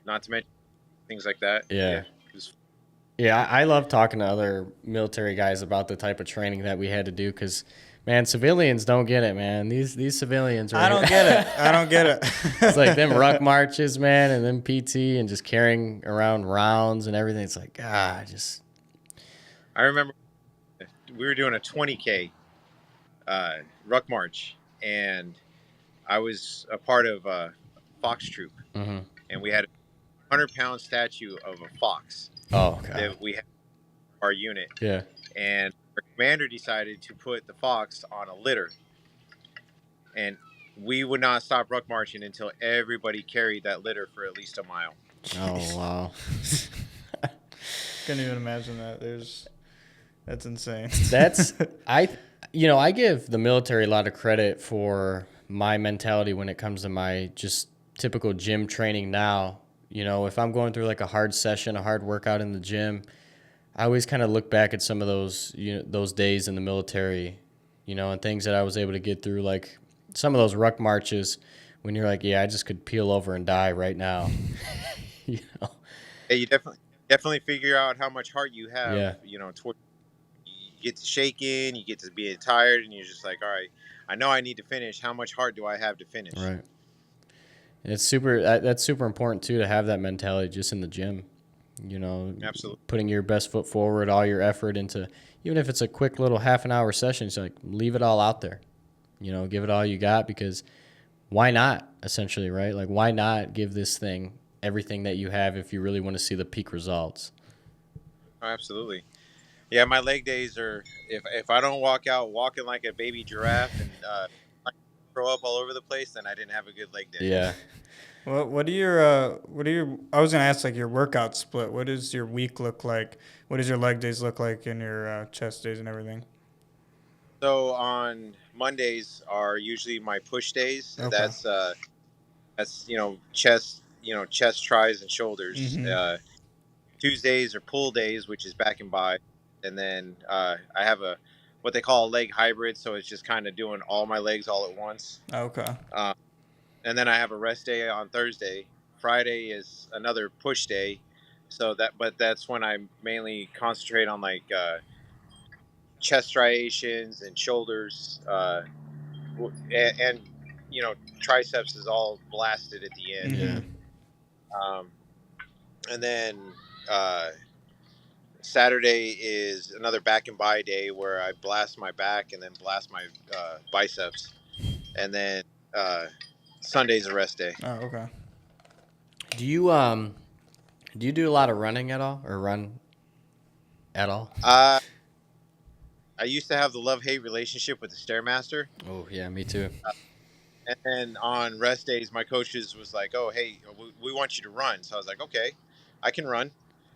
Not to mention things like that. Yeah. Yeah, Yeah, I love talking to other military guys about the type of training that we had to do because, man, civilians don't get it, man. These civilians right I don't get it. I don't get it. It's like them ruck marches, man, and then PT and just carrying around rounds and everything. It's like, just. I remember we were doing a 20K ruck march, and I was a part of Fox Troop, Mm-hmm. and we had a 100-pound statue of a fox. Oh, God. That we had our unit. Yeah. And our commander decided to put the fox on a litter. And we would not stop ruck marching until everybody carried that litter for at least a mile. Oh, wow. Couldn't even imagine that. That's insane. I give the military a lot of credit for my mentality when it comes to my just typical gym training now. If I'm going through like a hard session, a hard workout in the gym, I always kind of look back at some of those days in the military, and things that I was able to get through, like some of those ruck marches when you're like, yeah, I just could peel over and die right now. Yeah, you definitely figure out how much heart you have. Yeah. You get to shaking, you get to be tired, and you're just like, all right, I know I need to finish. How much heart do I have to finish? Right. That's super important too, to have that mentality just in the gym. Absolutely. Putting your best foot forward, all your effort into, even if it's a quick little half an hour session, it's like leave it all out there. Give it all you got, because why not, essentially, right? Like, why not give this thing everything that you have if you really want to see the peak results? Oh, absolutely. Yeah, my leg days are, if I don't walk out walking like a baby giraffe and throw up all over the place, then I didn't have a good leg day. Yeah. What do your I was gonna ask, like, your workout split. What does your week look like? What does your leg days look like, and your chest days and everything? So on Mondays are usually my push days. Okay. That's chest, tries, and shoulders. Mhm. Tuesdays are pull days, which is back and by, and then I have what they call a leg hybrid, so it's just kind of doing all my legs all at once. Okay. And then I have a rest day on Thursday. Friday is another push day, but that's when I mainly concentrate on like chest striations and shoulders, and triceps is all blasted at the end. Mhm. And then Saturday is another back and by day where I blast my back and then blast my biceps, and then Sunday's a rest day. Oh, okay. Do you do a lot of running at all, or run at all? I used to have the love-hate relationship with the Stairmaster. Oh, yeah, me too. And then on rest days, my coaches was like, "Oh, hey, we want you to run." So I was like, "Okay, I can run,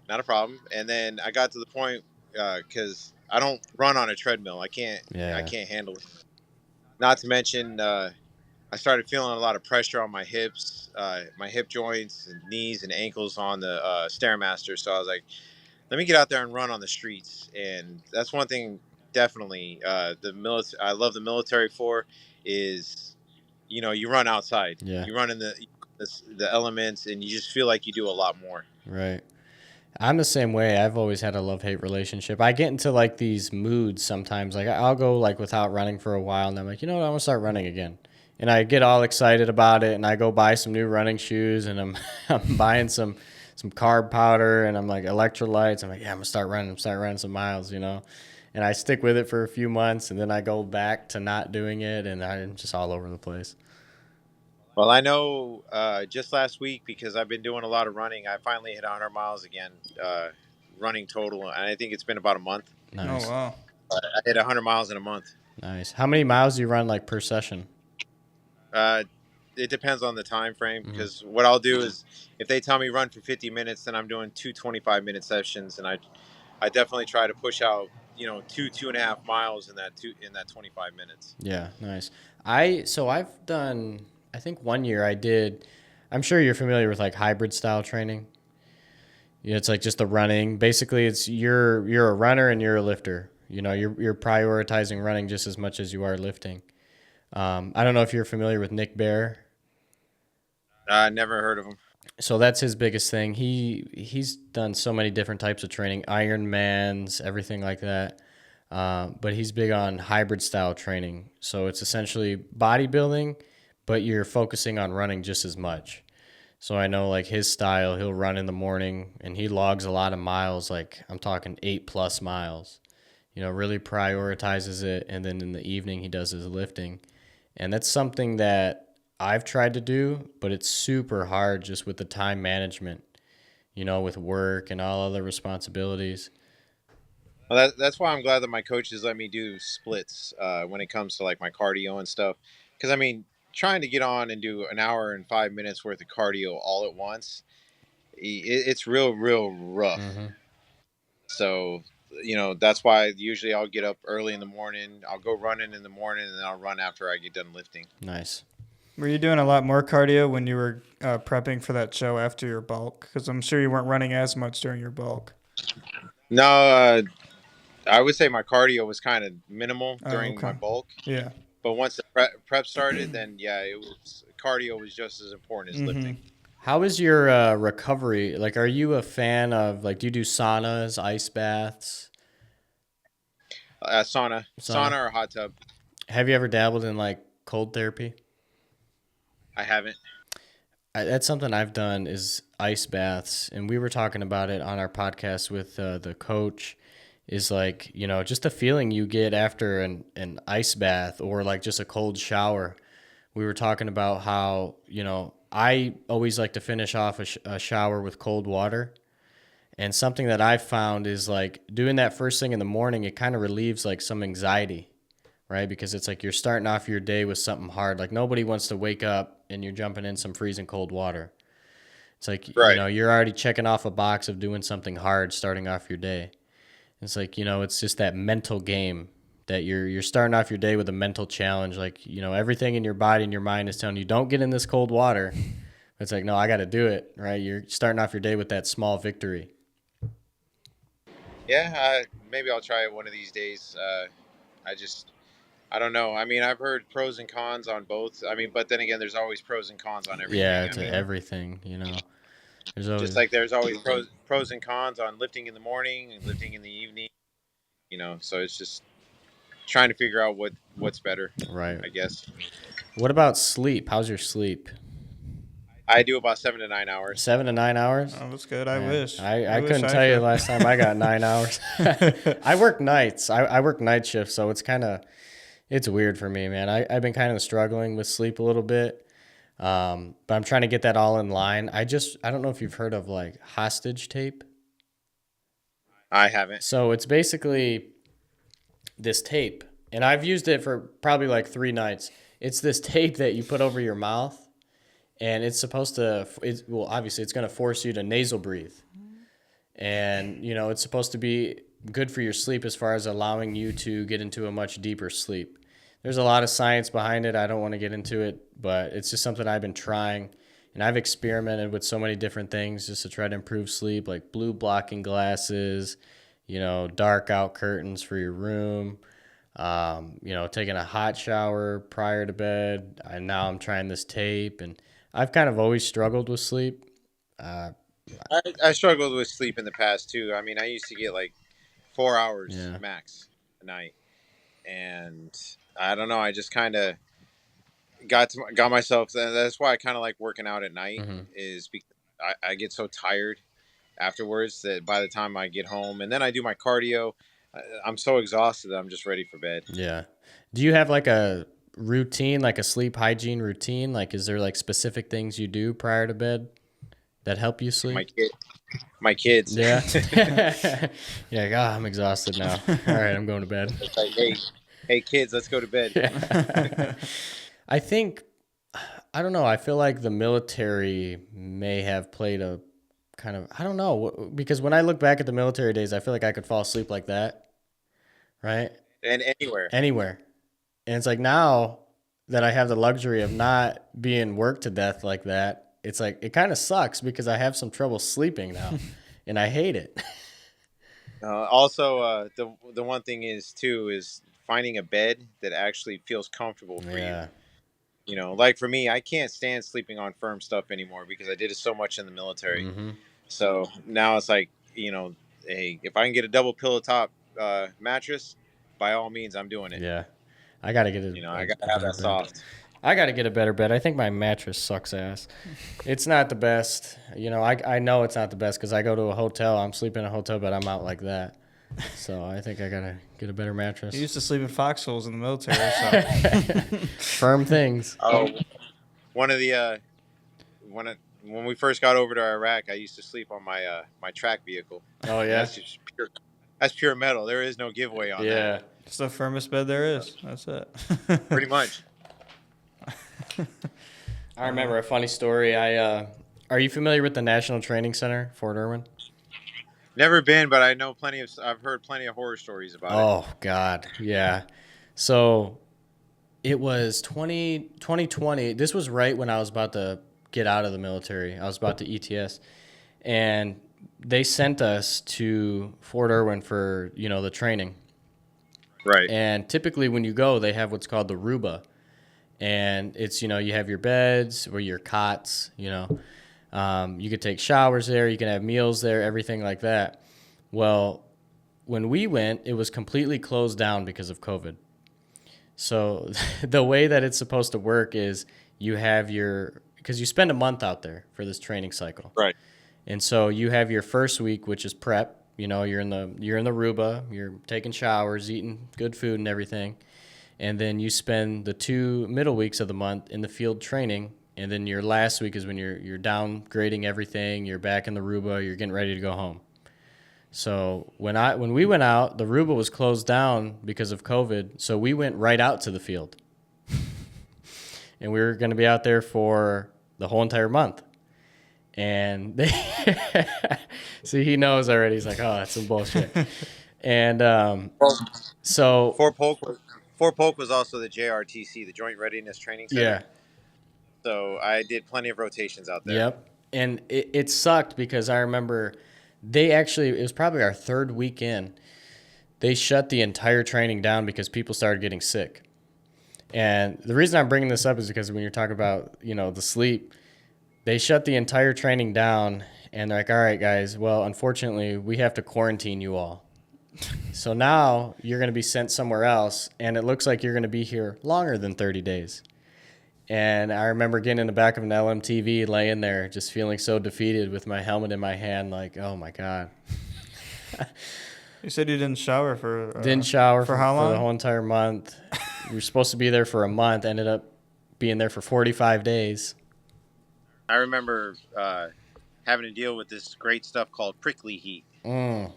not a problem." And then I got to the point because I don't run on a treadmill. I can't. Yeah. I can't handle it. Not to mention, I started feeling a lot of pressure on my hips, my hip joints, and knees and ankles on the Stairmaster. So I was like, "Let me get out there and run on the streets." And that's one thing definitely the military. I love the military for is. You run outside. Yeah. You run in the elements, and you just feel like you do a lot more. Right. I'm the same way. I've always had a love-hate relationship. I get into like these moods sometimes. Like I'll go like without running for a while, and I'm like, I want to start running again. And I get all excited about it, and I go buy some new running shoes, and I'm buying some carb powder, and I'm like electrolytes. I'm like, yeah, I'm gonna start running some miles, And I stick with it for a few months, and then I go back to not doing it, and I'm just all over the place. Well, I know just last week, because I've been doing a lot of running, I finally hit 100 miles again, running total, and I think it's been about a month. Nice. Oh, wow. I hit 100 miles in a month. Nice. How many miles do you run like per session? it depends on the time frame, because what I'll do is if they tell me run for 50 minutes, then I'm doing 2 25-minute sessions, and I definitely try to push out, 2.5 miles in that 25 minutes. Yeah, nice. So I've done, I think one year I did, I'm sure you're familiar with like hybrid style training. Yeah, it's like just the running. Basically, it's you're a runner and you're a lifter. You're prioritizing running just as much as you are lifting. I don't know if you're familiar with Nick Bear. Never heard of them. So that's his biggest thing. He's done so many different types of training, Ironmans, everything like that. But he's big on hybrid style training. So it's essentially bodybuilding, but you're focusing on running just as much. So I know like his style, he'll run in the morning and he logs a lot of miles, like I'm talking 8+ miles. Really prioritizes it, and then in the evening he does his lifting. And that's something that I've tried to do, but it's super hard just with the time management, with work and all other responsibilities. Well, that's why I'm glad that my coaches let me do splits when it comes to like my cardio and stuff. Because I mean, trying to get on and do an hour and 5 minutes worth of cardio all at once, it's real rough. Mm-hmm. So, that's why usually I'll get up early in the morning. I'll go running in the morning, and then I'll run after I get done lifting. Nice. Were you doing a lot more cardio when you were prepping for that show after your bulk? Because I'm sure you weren't running as much during your bulk. No, I would say my cardio was kind of minimal during my bulk. Yeah. But once the prep started, then cardio was just as important as lifting. How is your recovery? Like, are you a fan of, like, do you do saunas, ice baths? Sauna or hot tub. Have you ever dabbled in like cold therapy? I haven't. That's something I've done, is ice baths, and we were talking about it on our podcast with the coach. Is like, just the feeling you get after an ice bath or like just a cold shower. We were talking about how, I always like to finish off a shower with cold water. And something that I've found is like doing that first thing in the morning, it kind of relieves like some anxiety, right? Because it's like you're starting off your day with something hard. Like nobody wants to wake up and you're jumping in some freezing cold water. It's like, right. You're already checking off a box of doing something hard starting off your day. It's like, it's just that mental game that you're starting off your day with a mental challenge. Like, everything in your body and your mind is telling you, don't get in this cold water. It's like, no, I got to do it, right? You're starting off your day with that small victory. Yeah, maybe I'll try it one of these days. I don't know. I mean, I've heard pros and cons on both. I mean, but then again, there's always pros and cons on everything. Yeah, everything, There's always, just like there's always pros and cons on lifting in the morning and lifting in the evening. So it's just trying to figure out what's better. Right. I guess. What about sleep? How's your sleep? I do about 7 to 9 hours. 7 to 9 hours? Oh, that's good. I wish. I couldn't tell you the last time I got 9 hours. I work nights. I work night shifts, so it's weird for me, man. I've been kind of struggling with sleep a little bit, but I'm trying to get that all in line. I don't know if you've heard of like hostage tape. I haven't. So it's basically this tape, and I've used it for probably like 3 nights. It's this tape that you put over your mouth, and it's supposed to, obviously it's going to force you to nasal breathe. And, it's supposed to be good for your sleep as far as allowing you to get into a much deeper sleep. There's a lot of science behind it. I don't want to get into it, but it's just something I've been trying. And I've experimented with so many different things just to try to improve sleep, like blue blocking glasses, dark out curtains for your room, taking a hot shower prior to bed. And now I'm trying this tape, and I've kind of always struggled with sleep. I struggled with sleep in the past too. I mean, I used to get like 4 hours max a night, and I don't know. I just kind of got myself. That's why I kind of like working out at night, is because I get so tired afterwards that by the time I get home and then I do my cardio, I'm so exhausted that I'm just ready for bed. Yeah. Do you have like a routine, like a sleep hygiene routine? Like, is there like specific things you do prior to bed that help you sleep? My kids. Yeah. Yeah. I'm exhausted now. All right, I'm going to bed. It's like, hey kids, let's go to bed. Yeah. I think I don't know. I feel like the military may have played a kind of, I don't know, because when I look back at the military days, I feel like I could fall asleep like that, right? And anywhere. Anywhere. And it's like now that I have the luxury of not being worked to death like that, it's like it kind of sucks because I have some trouble sleeping now and I hate it. Also, the one thing is too is finding a bed that actually feels comfortable for you. Yeah. You know, like for me, I can't stand sleeping on firm stuff anymore because I did it so much in the military. Mm-hmm. So now it's like, hey, if I can get a double pillow top mattress, by all means, I'm doing it. Yeah. I got to get I gotta a have better that bed. soft. I got to get a better bed. I think my mattress sucks ass. It's not the best. I know it's not the best because I go to a hotel. I'm sleeping in a hotel bed. I'm out like that. So I think I got to get a better mattress. You used to sleep in foxholes in the military. So. Firm things. Oh, one of the when we first got over to Iraq, I used to sleep on my my track vehicle. Oh, And yeah? that's just pure. That's pure metal. There is no giveaway on Yeah. It's the firmest bed there is. That's it. that. Pretty much. I remember a funny story. Are you familiar with the National Training Center, Fort Irwin? Never been, but I know plenty of. I've heard plenty of horror stories about it. Oh, God. Yeah. So it was 2020. This was right when I was about to get out of the military. I was about to ETS. And they sent us to Fort Irwin for, the training. Right. And typically when you go, they have what's called the Ruba. And it's, you have your beds or your cots, you could take showers there, you can have meals there, everything like that. Well, when we went, it was completely closed down because of COVID. So the way that it's supposed to work is you have because you spend a month out there for this training cycle. Right. And so you have your first week, which is prep. You're in the Ruba, you're taking showers, eating good food and everything. And then you spend the 2 middle weeks of the month in the field training. And then your last week is when you're downgrading everything, you're back in the Ruba, you're getting ready to go home. So when we went out, the Ruba was closed down because of COVID. So we went right out to the field. And we were going to be out there for the whole entire month. And see, he knows already. He's like, oh, that's some bullshit. And so Fort Polk was also the JRTC, the Joint Readiness Training Center. Yeah. So I did plenty of rotations out there. Yep. And it sucked because I remember it was probably our third weekend. They shut the entire training down because people started getting sick. And the reason I'm bringing this up is because when you're talking about, the sleep, they shut the entire training down and they're like, all right, guys, well, unfortunately, we have to quarantine you all. So now you're going to be sent somewhere else, and it looks like you're going to be here longer than 30 days. And I remember getting in the back of an LMTV, laying there, just feeling so defeated with my helmet in my hand, like, oh, my God. You said you didn't shower for... Didn't shower for how long? For the whole entire month. We were supposed to be there for a month, ended up being there for 45 days. I remember having to deal with this great stuff called prickly heat. Mm.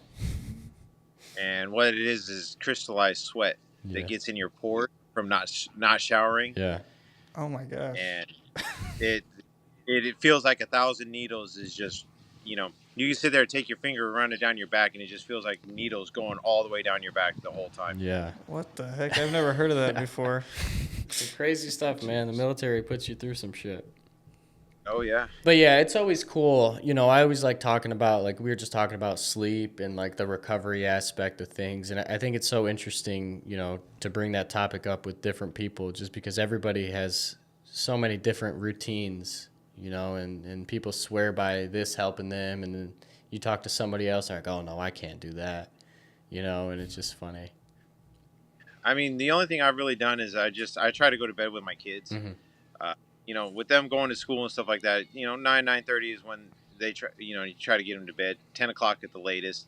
And what it is crystallized sweat that gets in your pores from not showering. Yeah. Oh my gosh. And it feels like 1,000 needles is just, you can sit there and take your finger and run it down your back, and it just feels like needles going all the way down your back the whole time. Yeah. What the heck? I've never heard of that before. It's crazy stuff, man. The military puts you through some shit. Oh, yeah. But yeah, it's always cool. I always like talking about, like we were just talking about sleep and like the recovery aspect of things. And I think it's so interesting, to bring that topic up with different people just because everybody has so many different routines, and people swear by this helping them. And then you talk to somebody else and like, oh, no, I can't do that, and it's just funny. I mean, the only thing I've really done is I try to go to bed with my kids. Mm-hmm. With them going to school and stuff like that, 9:30 is when they try, you try to get them to bed. 10 o'clock at the latest.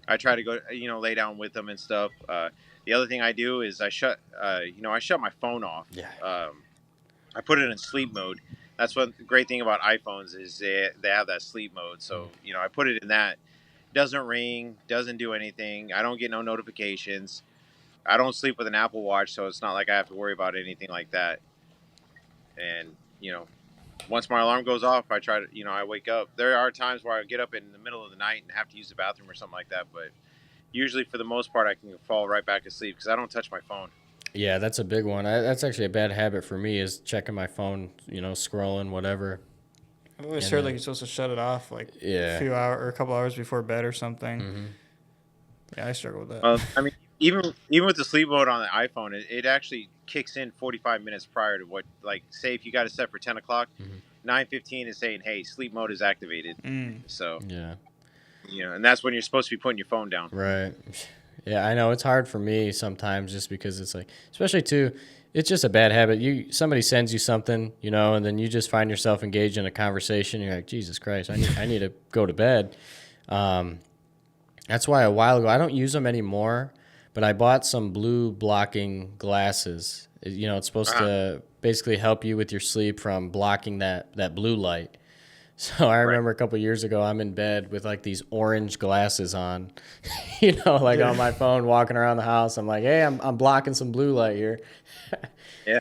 I try to go, lay down with them and stuff. The other thing I do is I shut my phone off. Yeah. I put it in sleep mode. That's what the great thing about iPhones is they have that sleep mode. So, I put it in that. Doesn't ring, doesn't do anything. I don't get no notifications. I don't sleep with an Apple Watch, so it's not like I have to worry about anything like that. And once my alarm goes off, I try to, I wake up. There are times where I get up in the middle of the night and have to use the bathroom or something like that, but usually for the most part, I can fall right back asleep because I don't touch my phone. Yeah, that's a big one. That's actually a bad habit for me, is checking my phone, scrolling, whatever. I've always And heard then, like you're supposed to shut it off like yeah. a few hours or a couple hours before bed or something. Mm-hmm. Yeah, I struggle with that. I mean, even with the sleep mode on the iPhone, it actually kicks in 45 minutes prior to what, like, say if you got it set for 10 o'clock, 9:15 is saying, hey, sleep mode is activated. So, yeah. And that's when you're supposed to be putting your phone down. Right. Yeah, I know it's hard for me sometimes, just because it's like, especially too, it's just a bad habit. Somebody sends you something, and then you just find yourself engaged in a conversation. You're like, Jesus Christ, I need to go to bed. That's why a while ago, I don't use them anymore, but I bought some blue blocking glasses. It's supposed to basically help you with your sleep from blocking that blue light. So I remember a couple of years ago, I'm in bed with like these orange glasses on, on my phone, walking around the house. I'm like, hey, I'm blocking some blue light here. Yeah.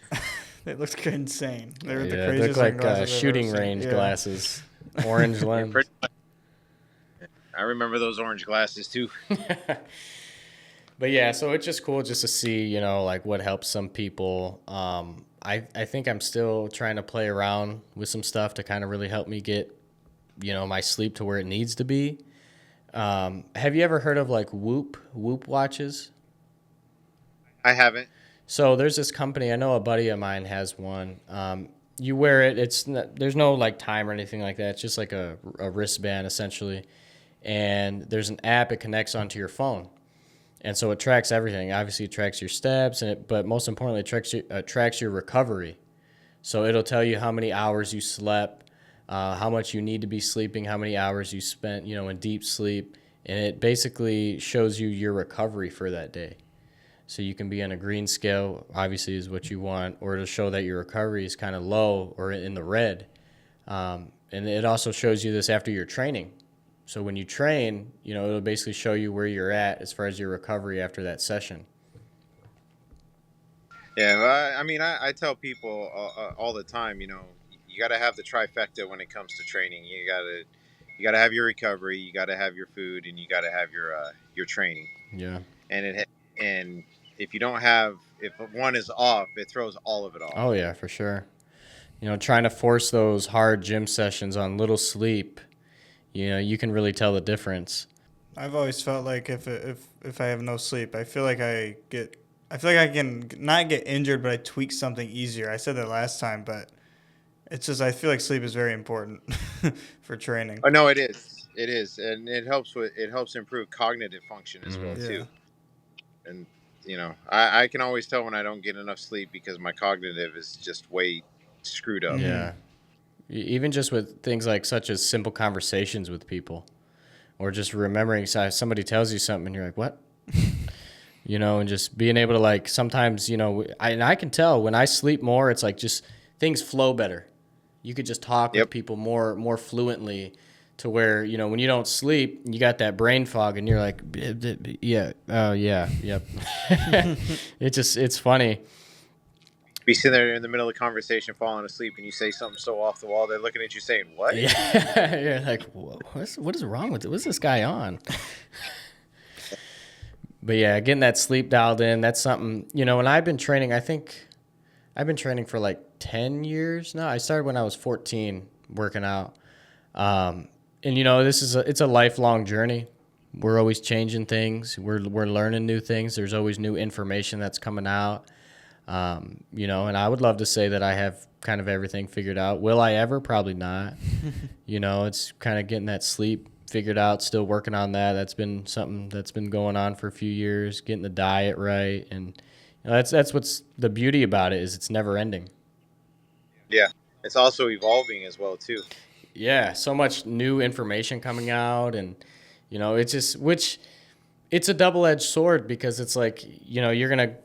They looked insane. They were the They craziest look like shooting I've ever range seen. glasses, orange lens. I remember those orange glasses too. But yeah, so it's just cool just to see, like what helps some people. I think I'm still trying to play around with some stuff to kind of really help me get, my sleep to where it needs to be. Have you ever heard of like Whoop watches? I haven't. So there's this company, I know a buddy of mine has one. You wear it, there's no like time or anything like that. It's just like a wristband essentially. And there's an app, it connects onto your phone. And so it tracks everything. Obviously, it tracks your steps, but most importantly, it tracks your recovery. So it'll tell you how many hours you slept, how much you need to be sleeping, how many hours you spent, in deep sleep, and it basically shows you your recovery for that day. So you can be on a green scale, obviously, is what you want, or it'll show that your recovery is kind of low or in the red. And it also shows you this after your training. So when you train, it'll basically show you where you're at as far as your recovery after that session. Yeah, well, I mean, I tell people all the time, you got to have the trifecta when it comes to training. You got to have your recovery, you got to have your food, and you got to have your training. Yeah. And if you don't have, if one is off, it throws all of it off. Oh yeah, for sure. Trying to force those hard gym sessions on little sleep, you can really tell the difference. I've always felt like if I have no sleep, I feel like I can not get injured, but I tweak something easier. I said that last time, but it's just I feel like sleep is very important for training. Oh no, it is, and it helps improve cognitive function as well too. And I can always tell when I don't get enough sleep because my cognitive is just way screwed up. Yeah. Even just with things like such as simple conversations with people, or just remembering somebody tells you something and you're like, what? And just being able to like sometimes, I can tell when I sleep more, it's like just things flow better. You could just talk with people more fluently, to where, when you don't sleep, you got that brain fog and you're like, yeah, oh yeah, yep. It's funny. Be sitting there in the middle of the conversation, falling asleep, and you say something so off the wall, they're looking at you saying, what? Yeah, you're like, what is wrong with it? What's this guy on? But yeah, getting that sleep dialed in, that's something, when I've been training, I think I've been training for like 10 years now. I started when I was 14 working out. And it's a lifelong journey. We're always changing things. We're learning new things. There's always new information that's coming out. And I would love to say that I have kind of everything figured out. Will I ever? Probably not. It's kind of getting that sleep figured out, still working on that. That's been something that's been going on for a few years, getting the diet right. And that's what's the beauty about it, is it's never ending. Yeah. It's also evolving as well too. Yeah. So much new information coming out, and, it's just, it's a double-edged sword, because it's like, you're going to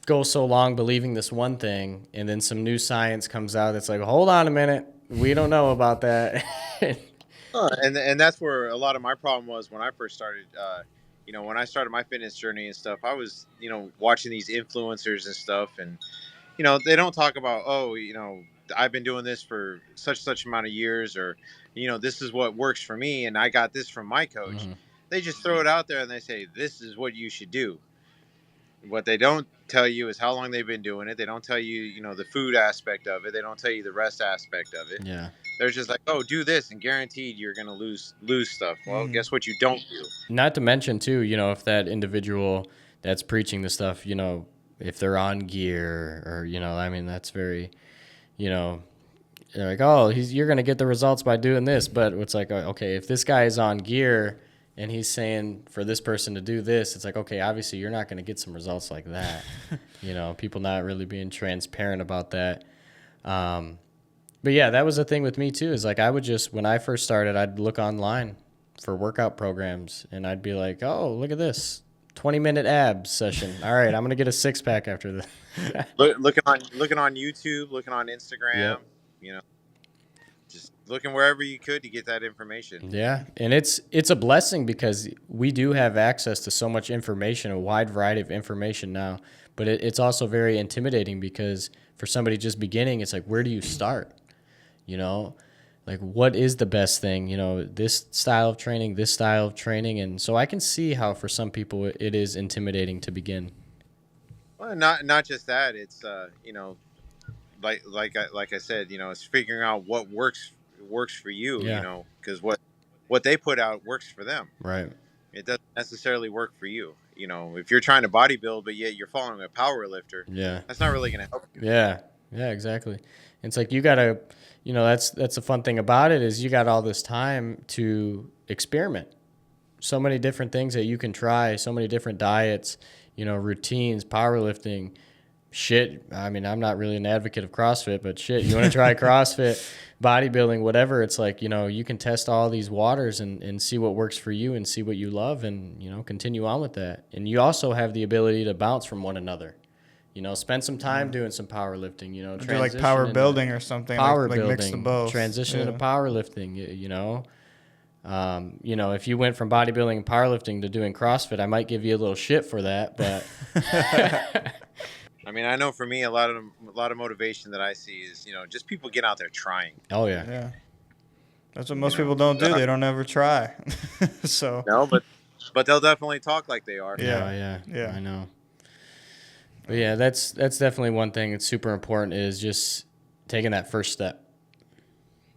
go so long believing this one thing, and then some new science comes out that's like, hold on a minute, we don't know about that. And that's where a lot of my problem was when I first started. When I started my fitness journey and stuff, I was watching these influencers and stuff, and they don't talk about I've been doing this for such amount of years, or this is what works for me, and I got this from my coach. Mm-hmm. They just throw it out there and they say this is what you should do. What they don't tell you is how long they've been doing it. They don't tell you, the food aspect of it. They don't tell you the rest aspect of it. Yeah. They're just like, oh, do this, and guaranteed you're gonna lose stuff. Well, guess what you don't do. Not to mention too, if that individual that's preaching the stuff, if they're on gear or I mean, that's very, they're like, oh, you're gonna get the results by doing this, but it's like, okay, if this guy is on gear and he's saying for this person to do this, it's like, okay, obviously you're not gonna get some results like that. People not really being transparent about that. But yeah, that was the thing with me too, is like I would just, when I first started, I'd look online for workout programs and I'd be like, oh, look at this 20-minute abs session. All right, I'm going to get a 6-pack after this. looking on YouTube, looking on Instagram, Yep. Just looking wherever you could to get that information. Yeah, and it's a blessing because we do have access to so much information, a wide variety of information now, but it's also very intimidating because for somebody just beginning, it's like, where do you start? Like what is the best thing, this style of training. And so I can see how for some people it is intimidating to begin. Well, not just that. It's like I said, it's figuring out what works for you. Yeah. Because what they put out works for them. Right. It doesn't necessarily work for you. If you're trying to bodybuild, but yet you're following a power lifter, yeah, that's not really going to help you. Yeah, exactly. It's like you gotta, that's the fun thing about it is you got all this time to experiment. So many different things that you can try, so many different diets, routines, powerlifting, shit. I mean, I'm not really an advocate of CrossFit, but shit, you want to try CrossFit, bodybuilding, whatever. It's like, you can test all these waters and see what works for you and see what you love and, continue on with that. And you also have the ability to bounce from one another. Spend some time doing some powerlifting, do like power building or something. Power like building, mix the both. transition into powerlifting, if you went from bodybuilding and powerlifting to doing CrossFit, I might give you a little shit for that, but I mean, I know for me, a lot of motivation that I see is, just people get out there trying. Oh yeah. Yeah. That's what most people don't do. They don't ever try. So. No, but they'll definitely talk like they are. Yeah. I know. But yeah, that's definitely one thing that's super important is just taking that first step.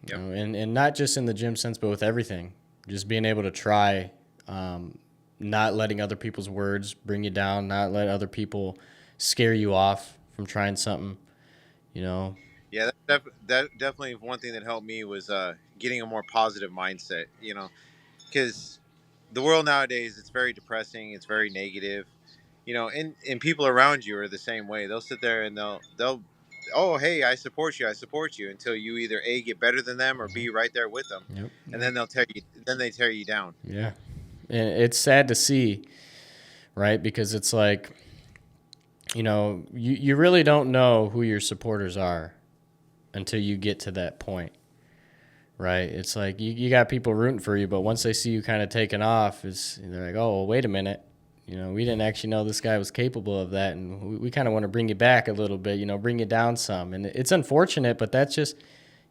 Yep. And not just in the gym sense, but with everything. Just being able to try, not letting other people's words bring you down, not let other people scare you off from trying something, Yeah, that definitely one thing that helped me was getting a more positive mindset, because the world nowadays, it's very depressing, it's very negative, and people around you are the same way. They'll sit there and they'll oh, hey, I support you until you either A, get better than them, or B, right there with them. Yep. And then they tear you down. Yeah. And it's sad to see, right? Because it's like, you really don't know who your supporters are until you get to that point, right? It's like you got people rooting for you, but once they see you kind of taking off, they're like, oh, well, wait a minute. We didn't actually know this guy was capable of that, and we kind of want to bring you back a little bit, bring you down some. And it's unfortunate, but that's just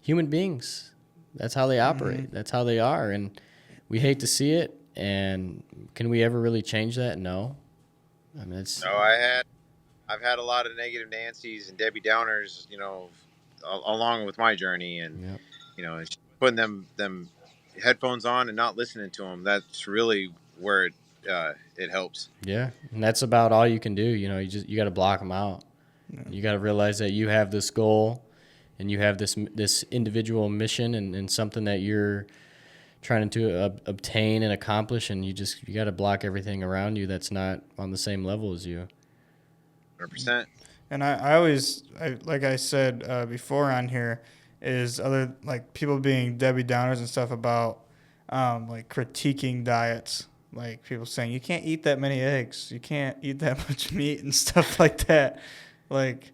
human beings. That's how they operate. Mm-hmm. That's how they are, and we hate to see it. And can we ever really change that? No. I mean, I've had a lot of negative Nancy's and Debbie Downers, along with my journey, and yep. Putting them headphones on and not listening to them. That's really where it helps. Yeah, and that's about all you can do. You got to block them out. Yeah. You got to realize that you have this goal, and you have this individual mission, and something that you're trying to obtain and accomplish, and you got to block everything around you that's not on the same level as you. 100%. And I always, like I said before on here, is other like people being Debbie Downers and stuff about like critiquing diets. Like people saying, you can't eat that many eggs. You can't eat that much meat and stuff like that. Like,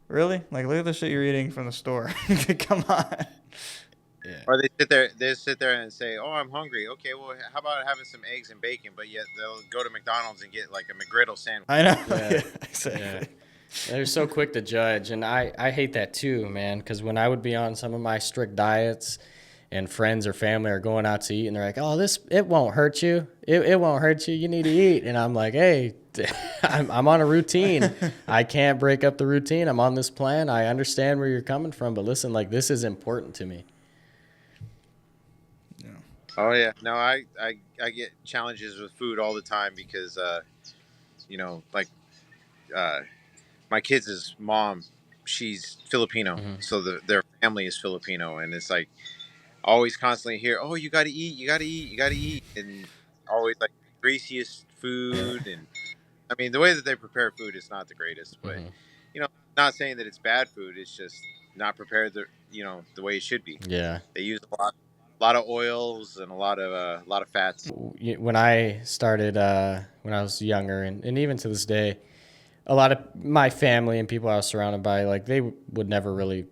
really? Like, look at the shit you're eating from the store. Come on. Yeah. Or they sit there and say, oh, I'm hungry. Okay, well, how about having some eggs and bacon? But yet they'll go to McDonald's and get like a McGriddle sandwich. I know. Yeah, exactly. They're so quick to judge, and I hate that too, man, because when I would be on some of my strict diets and friends or family are going out to eat, and they're like, oh, it won't hurt you. It won't hurt you. You need to eat. And I'm like, hey, I'm on a routine. I can't break up the routine. I'm on this plan. I understand where you're coming from, but listen, like, this is important to me. Oh yeah, no, I get challenges with food all the time because like uh, my kids' mom, she's Filipino, so their family is Filipino, and it's like always constantly hear, oh, you got to eat, you got to eat, you got to eat, and always like greasiest food, and I mean the way that they prepare food is not the greatest, but not saying that it's bad food, it's just not prepared the way it should be. Yeah. They use a lot of oils and a lot of fats. When I started, when I was younger, and even to this day, a lot of my family and people I was surrounded by, like, they would never really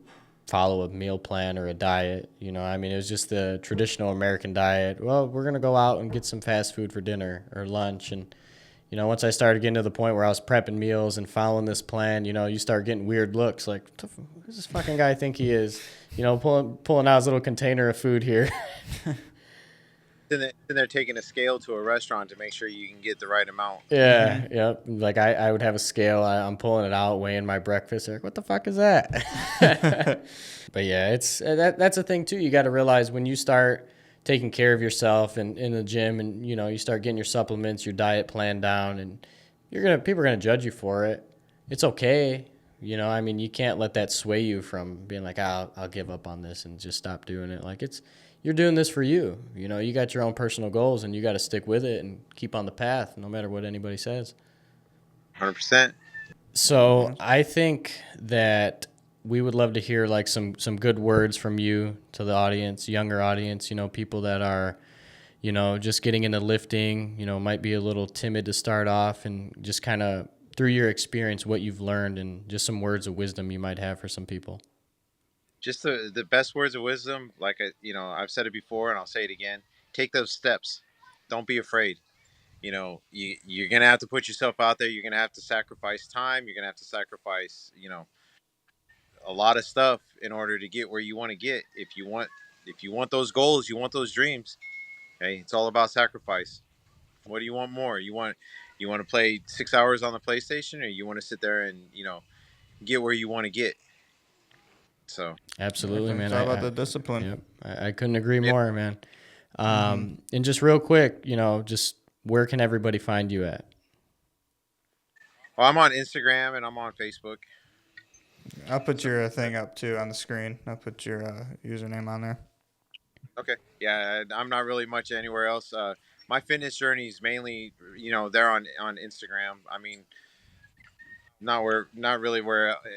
follow a meal plan or a diet. I mean, it was just the traditional American diet. Well, we're going to go out and get some fast food for dinner or lunch. And, once I started getting to the point where I was prepping meals and following this plan, you start getting weird looks like, who does this fucking guy think he is? Pulling out his little container of food here. Then they're taking a scale to a restaurant to make sure you can get the right amount. Yeah, yeah. Like I would have a scale. I'm pulling it out, weighing my breakfast. They're like, what the fuck is that? But yeah, it's that's a thing too. You got to realize when you start taking care of yourself and in the gym, and you start getting your supplements, your diet plan down, and people are gonna judge you for it. It's okay. I mean, you can't let that sway you from being like, I'll give up on this and just stop doing it. Like you're doing this for you. You got your own personal goals, and you got to stick with it and keep on the path, no matter what anybody says. 100%. So I think that we would love to hear like some good words from you to the audience, younger audience, people that are, just getting into lifting, might be a little timid to start off, and just kind of through your experience, what you've learned, and just some words of wisdom you might have for some people. Just the best words of wisdom, like I've said it before and I'll say it again. Take those steps. Don't be afraid. You're gonna have to put yourself out there. You're gonna have to sacrifice time. You're gonna have to sacrifice a lot of stuff in order to get where you want to get. If you want those goals, you want those dreams. Okay, it's all about sacrifice. What do you want more? You want to play 6 hours on the PlayStation, or you want to sit there and get where you want to get. So absolutely, man. It's all about the discipline. Yep. I couldn't agree more, man. And just real quick, just where can everybody find you at? Well, I'm on Instagram and I'm on Facebook. I'll put your thing up too on the screen. I'll put your username on there. Okay. Yeah, I'm not really much anywhere else. My fitness journey is mainly, there on Instagram. I mean, not really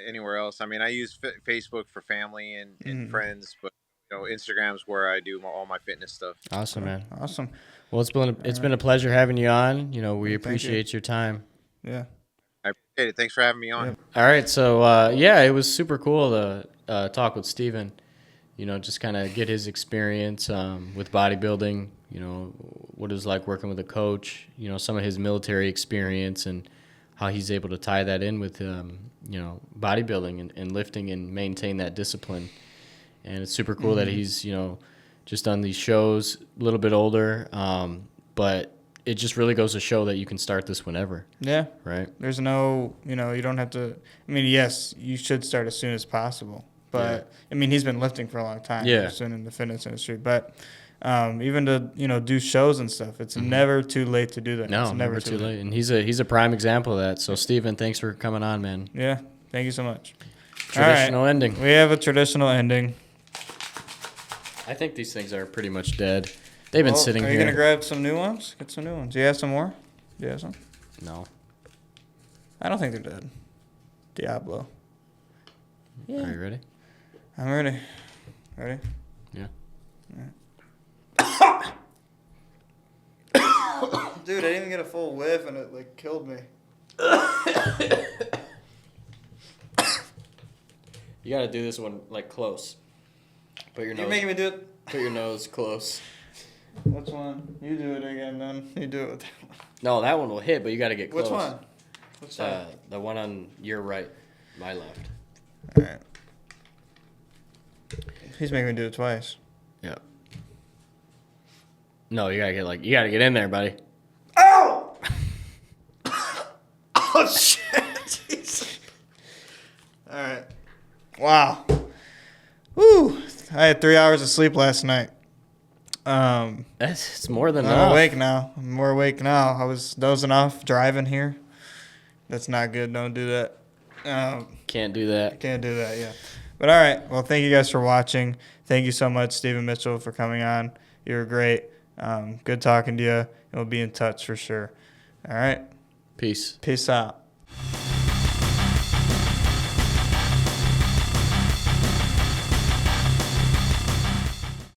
anywhere else. I mean, I use Facebook for family and friends, but Instagram's where I do all my fitness stuff. Awesome, man. Awesome. Well, it's been a pleasure having you on. We appreciate your time. Yeah. I appreciate it. Thanks for having me on. Yep. All right. So, it was super cool to talk with Steven, just kind of get his experience with bodybuilding, what it was like working with a coach, some of his military experience, and how he's able to tie that in with, bodybuilding and lifting and maintain that discipline. And it's super cool that he's, just done these shows, a little bit older, but it just really goes to show that you can start this whenever. Yeah. Right. There's no, you don't have to. I mean, yes, you should start as soon as possible. But, I mean, he's been lifting for a long time. Yeah. Soon in the fitness industry. But even to, do shows and stuff, it's never too late to do that. No, it's never too late. And he's a prime example of that. So, Steven, thanks for coming on, man. Yeah. Thank you so much. Traditional ending. We have a traditional ending. I think these things are pretty much dead. They've been sitting here. Are you going to grab some new ones? Get some new ones. Do you have some more? Do you have some? No. I don't think they're dead. Diablo. Yeah. Are you ready? I'm ready. Ready? Yeah. Right. Dude, I didn't even get a full whiff and it killed me. You got to do this one close. Put your nose. You're making me do it. Put your nose close. Which one? You do it again, then. You do it with that one. No, that one will hit, but you got to get close. Which one? What's that? The one on your right, my left. All right. He's making me do it twice. Yeah. No, you gotta get in there, buddy. Oh! Oh, shit. Jesus. All right. Wow. Woo. I had 3 hours of sleep last night. It's more than I'm enough. awake now. I'm more awake now. I was dozing off driving here. That's not good. Don't do that. Can't do that. Can't do that, yeah. But all right. Well, thank you guys for watching. Thank you so much, Stephen Mitchell, for coming on. You were great. Good talking to you. And we'll be in touch for sure. All right. Peace. Peace out.